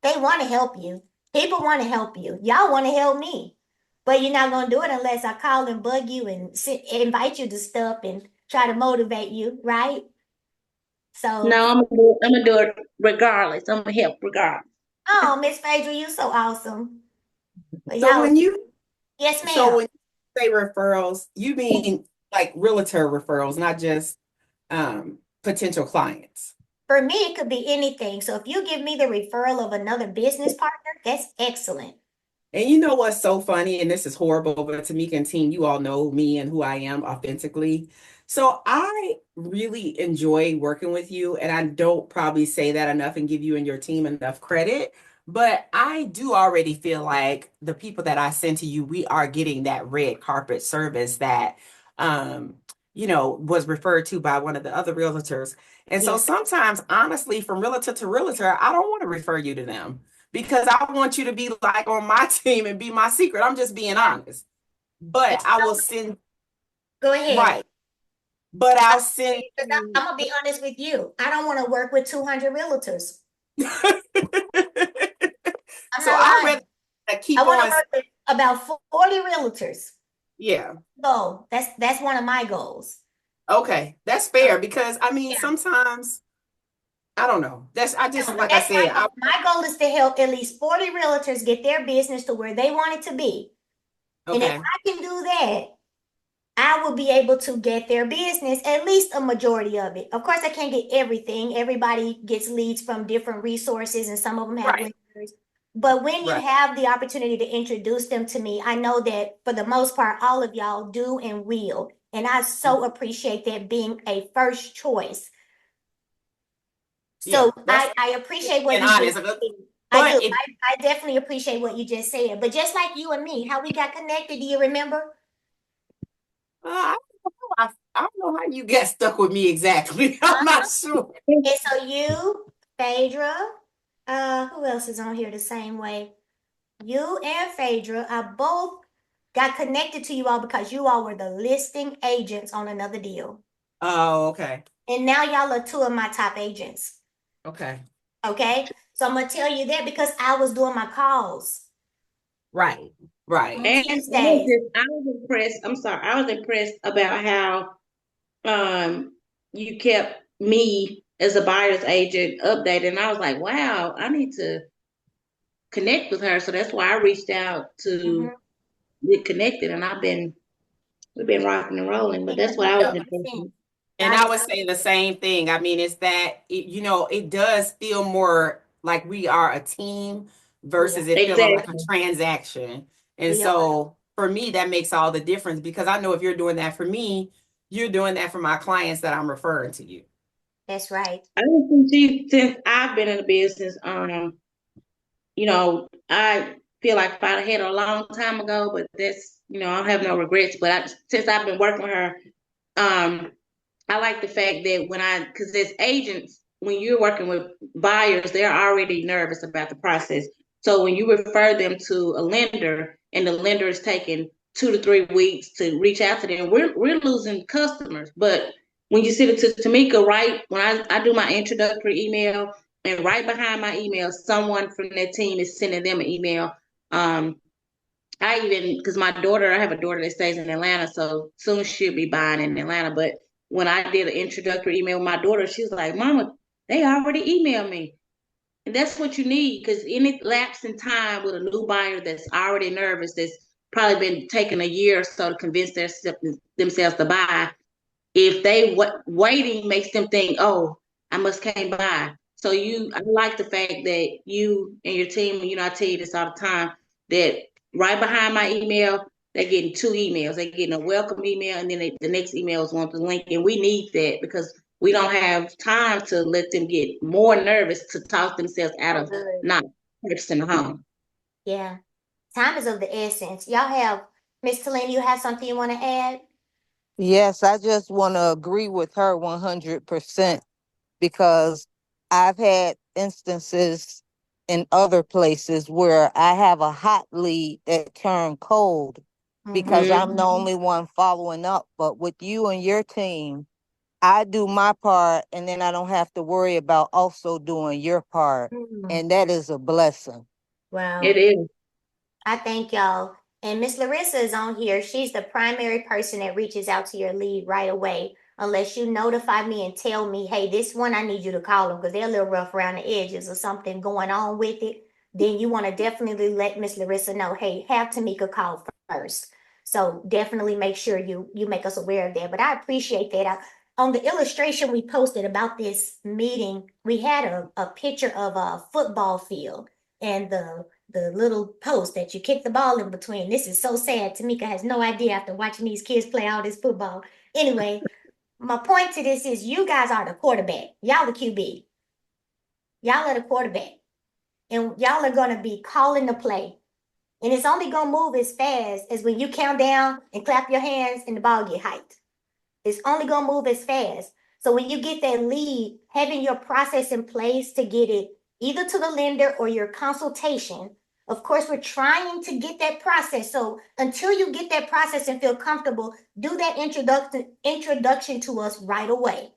They want to help you. People want to help you. Y'all want to help me. But you're not going to do it unless I call and bug you and invite you to stuff and try to motivate you, right? So, No, I'm gonna do it regardless. I'm gonna help regardless. oh, Miss Phaedra, you so awesome. But So y'all, when you yes, so ma'am. when you say referrals, you mean like realtor referrals, not just potential clients. for me, it could be anything. So if you give me the referral of another business partner, that's excellent. And you know what's so funny, and this is horrible, but Tomekia and team, you all know me and who I am authentically. So I really enjoy working with you, and I don't probably say that enough and give you and your team enough credit. But I do already feel like the people that I send to you, we are getting that red carpet service that um, was referred to by one of the other realtors. And so Yeah. sometimes, honestly, from realtor to realtor, I don't want to refer you to them because I want you to be like on my team and be my secret. I'm just being honest. But I will send, Go ahead. right. But I'll send I'm you. gonna be honest with you. I don't want to work with 200 realtors. I'm So not I lying. rather I keep want to on, work with about 40 realtors. yeah. Goal. That's one of my goals. Okay, that's fair because I mean Yeah. sometimes I don't know. I just like I That's my said, goal. My goal is to help at least 40 realtors get their business to where they want it to be. And if okay, I can do that, I will be able to get their business, at least a majority of it. Of course, I can't get everything. Everybody gets leads from different resources, and some of them have right, lenders. But when you right, have the opportunity to introduce them to me, I know that for the most part, all of y'all do and will. And I so appreciate that being a first choice. yeah. So That's I appreciate what being you just honest, said. I but do. it. I definitely appreciate what you just said. But just like you and me, how we got connected, do you remember? I I don't know how you get stuck with me exactly. I'm not sure. And so you, Phaedra, who else is on here the same way? You and Phaedra, I both got connected to you all because you all were the listing agents on another deal. Oh, okay. And now y'all are two of my top agents. Okay. Okay. So I'm gonna tell you that because I was doing my calls Right. Right. on And Tuesdays. I was impressed. I'm sorry, I was impressed about how you kept me as a buyer's agent updated. And I was like, wow, I need to connect with her. So that's why I reached out to Mhm. get connected. And we've been rocking and rolling. But that's why I was impressed. And I would say the same thing. I mean, it's that it does feel more like we are a team We are. versus it feeling like a Exactly. transaction. And We are. so for me, that makes all the difference because I know if you're doing that for me, you're doing that for my clients that I'm referring to you. That's right. I don't think since I've been in the business, I feel like if I'd had a long time ago, but I don't have no regrets. But since I've been working with her, um, I like the fact that because as agents, when you're working with buyers, they're already nervous about the process. So when you refer them to a lender and the lender is taking 2 to 3 weeks to reach out to them, we're losing customers. But when you send it to Tomekia, right, when I do my introductory email, and right behind my email, someone from that team is sending them an email. Because I have a daughter that stays in Atlanta, so soon she'll be buying in Atlanta. But when I did an introductory email with my daughter, she was like, Mama, they already emailed me. And that's what you need, because any lapse in time with a new buyer that's already nervous, that's probably been taking a year or so to convince themselves to buy, if they waiting makes them think, oh, I must can't buy. So I like the fact that you and your team, I tell you this all the time, that right behind my email, they're getting two emails. They're getting a welcome email, and then the next email is one with the link. And we need that because we don't have time to let them get more nervous to talk themselves out Oh, of good. not purchasing a home. Yeah. Time is of the essence. Y'all have, Miss Talene, you have something you want to add? Yes, I just want to agree with her 100% because I've had instances in other places where I have a hot lead that turned cold because Mm-hmm. I'm the only one following up. But with you and your team, I do my part and then I don't have to worry about also doing your part. Mm. And that is a blessing. Wow. It is. I thank y'all. And Miss Larissa is on here. She's the primary person that reaches out to your lead right away. Unless you notify me and tell me, hey, this one, I need you to call them because they're a little rough around the edges or something going on with it. Then you want to definitely let Miss Larissa know, hey, have Tomekia call first. So definitely make sure you make us aware of that. But I appreciate that. on the illustration we posted about this meeting, we had a picture of a football field and the little post that you kick the ball in between. This is so sad. Tomekia has no idea after watching these kids play all this football. Anyway, my point to this is you guys are the quarterback. Y'all the QB. Y'all are the quarterback. And y'all are going to be calling the play. And it's only going to move as fast as when you count down and clap your hands and the ball get hyped. It's only going to move as fast. So when you get that lead, having your process in place to get it either to the lender or your consultation, of course, we're trying to get that process. So until you get that process and feel comfortable, do that introduction to us right away.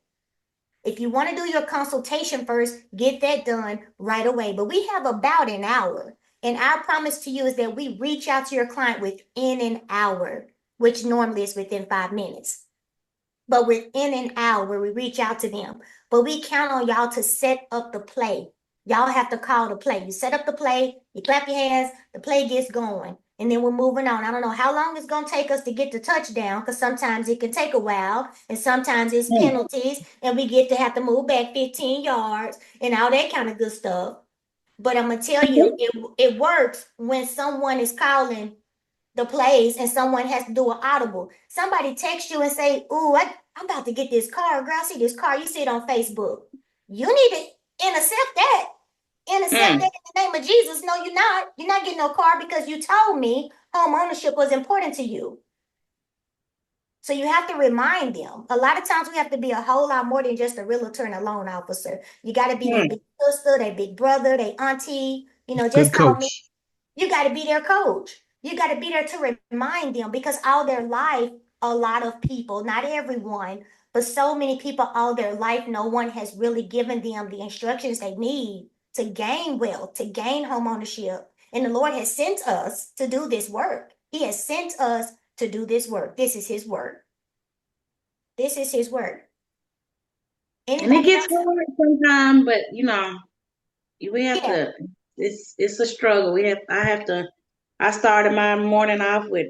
If you want to do your consultation first, get that done right away. But we have about an hour. And our promise to you is that we reach out to your client within an hour, which normally is within 5 minutes. But within an hour, we reach out to them. But we count on y'all to set up the play. Y'all have to call the play. You set up the play, you clap your hands, the play gets going. And then we're moving on. I don't know how long it's going to take us to get to touchdown, because sometimes it can take a while, and sometimes it's penalties, and we get to have to move back 15 yards and all that kind of good stuff. But I'm going to tell you, it works when someone is calling the plays and someone has to do an audible. Somebody text you and say, ooh, I'm about to get this car. Girl, I see this car. You see it on Facebook. You need to intercept that. Intercept that in the name of Jesus. No, you're not. You're not getting no car because you told me home ownership was important to you. So you have to remind them. A lot of times we have to be a whole lot more than just a realtor and a loan officer. You got to be their big sister, their big brother, their auntie. You know, just Good call me. coach. You got to be their coach. You got to be there to remind them, because all their life, a lot of people, not everyone, but so many people all their life, no one has really given them the instructions they need to gain wealth, to gain home ownership. And the Lord has sent us to do this work. He has sent us to do this work. This is his work. This is his work. And it Anybody gets else? hard sometimes, but we have Yeah. to. It's a struggle. I started my morning off with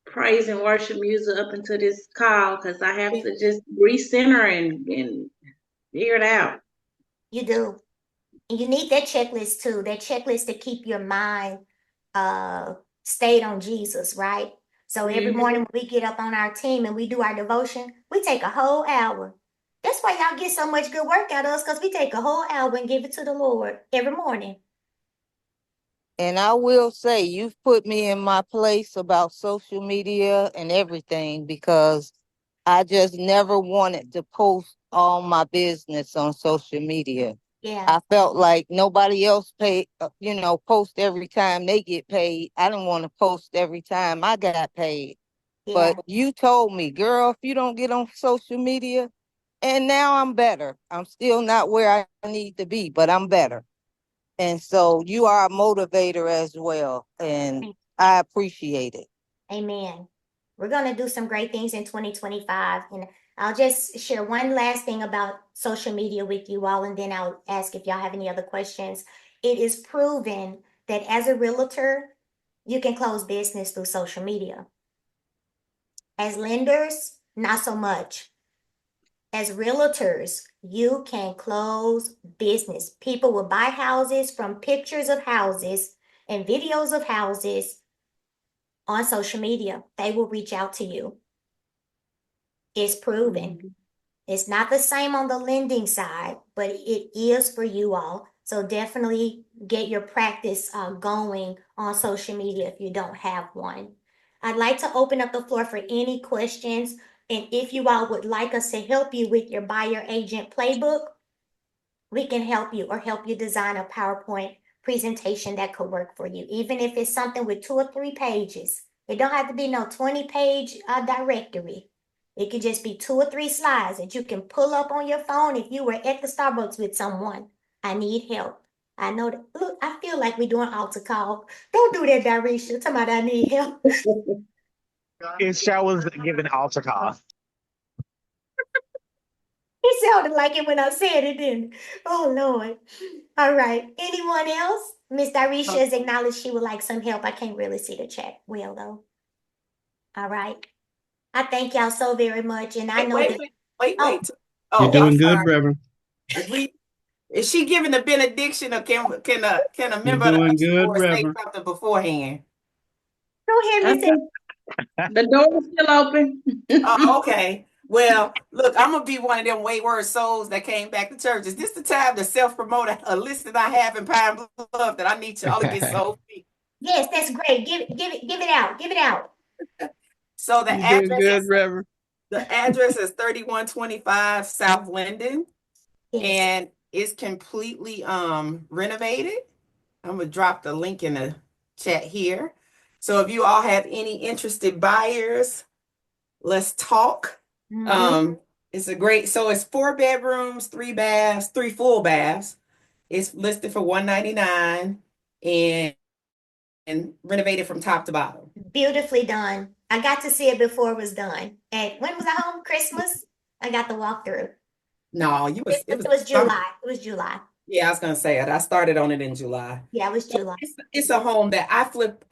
praise and worship music up into this call because I have to just recenter and figure it out. You do. And you need that checklist too, that checklist to keep your mind stayed on Jesus, right? So every morning when we get up on our team and we do our devotion, we take a whole hour. That's why y'all get so much good work out of us, because we take a whole hour and give it to the Lord every morning. And I will say, you've put me in my place about social media and everything, because I just never wanted to post all my business on social media. Yeah, I felt like nobody else post every time they get paid. I didn't want to post every time I got paid. yeah, But you told me, girl, if you don't get on social media, and now I'm better. I'm still not where I need to be, but I'm better. And so you are a motivator as well. And I appreciate it. amen. We're going to do some great things in 2025. And I'll just share one last thing about social media with you all, and then I'll ask if y'all have any other questions. It is proven that as a realtor, you can close business through social media. As lenders, not so much. As realtors, you can close business. People will buy houses from pictures of houses and videos of houses on social media. They will reach out to you. It's proven. It's not the same on the lending side, but it is for you all. So definitely get your practice going on social media if you don't have one. I'd like to open up the floor for any questions. And if you all would like us to help you with your buyer agent playbook, we can help you, or help you design a PowerPoint presentation that could work for you. Even if it's something with 2 or 3 pages. It don't have to be no 20-page directory. It could just be 2 or 3 slides that you can pull up on your phone if you were at the Starbucks with someone. I need help. I know that. Look, I feel like we're doing altar call. Don't do that, Darisha. Tell me I need help. It's was giving altar call. It sounded like it when I said it, didn't it? Oh, Lord. All right. Anyone else? Miss Darisha has acknowledged she would like some help. I can't really see the chat well, though. All right. I thank y'all so very much. And I know Wait, that, wait. oh, You're Oh, yes, I'm doing good, sorry. Reverend. Is she giving the benediction, or can a You're member of doing the good, board say Reverend. something beforehand? go ahead, I Miss. think the door is still open. Oh, okay. Well, look, I'm gonna be one of them wayward souls that came back to church. Is this the time to self-promote a list that I have in Pine Bluff that I need y'all to get sold? Yes, that's great. Give it out. Give it out. So the You're doing address good, is Reverend. 3125 South Linden, Yes. and it's completely renovated. I'm gonna drop the link in the chat here. So if you all have any interested buyers, let's talk. Mhm. It's a great, so it's 4 bedrooms, 3 baths, 3 full baths. It's listed for $199 and renovated from top to bottom. Beautifully done. I got to see it before it was done. And when was I home? Christmas? I got the walkthrough. No, it It was was summer. July. It was July. Yeah, I was gonna say it. I started on it in July. Yeah, it was July. It's a home that I flip.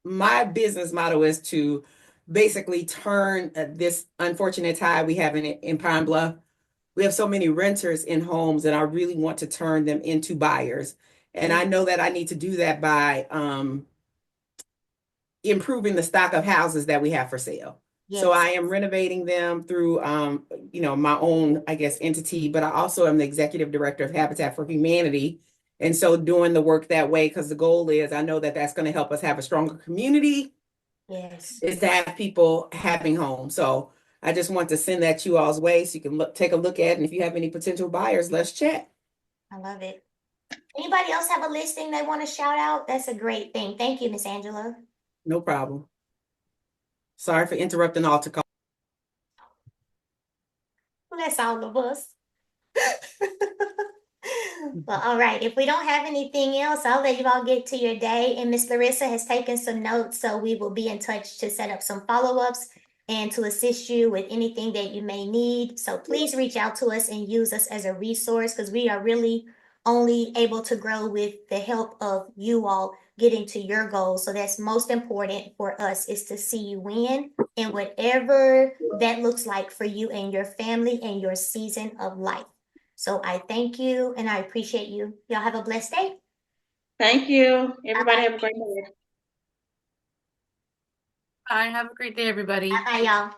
My business motto is to basically turn this unfortunate tide we have in Pine Bluff. We have so many renters in homes, and I really want to turn them into buyers. And I know that I need to do that by improving the stock of houses that we have for sale. So Yes. I am renovating them through, my own, I guess, entity, but I also am the executive director of Habitat for Humanity. And so doing the work that way, because the goal is, I know that that's going to help us have a stronger community, Yes. is to have people having homes. So I just want to send that you all's way so you can take a look at it. And if you have any potential buyers, let's chat. I love it. Anybody else have a listing they want to shout out? That's a great thing. Thank you, Miss Angela. No problem. Sorry for interrupting altar call. Well, that's all of us. Well, all right. If we don't have anything else, I'll let you all get to your day. And Miss Larissa has taken some notes, so we will be in touch to set up some follow-ups and to assist you with anything that you may need. So please reach out to us and use us as a resource, because we are really only able to grow with the help of you all getting to your goals. So that's most important for us, is to see you win in whatever that looks like for you and your family and your season of life. So I thank you and I appreciate you. Y'all have a blessed day. Thank you. Everybody Bye-bye. have a great day. Bye. Have a great day, everybody. Bye, y'all.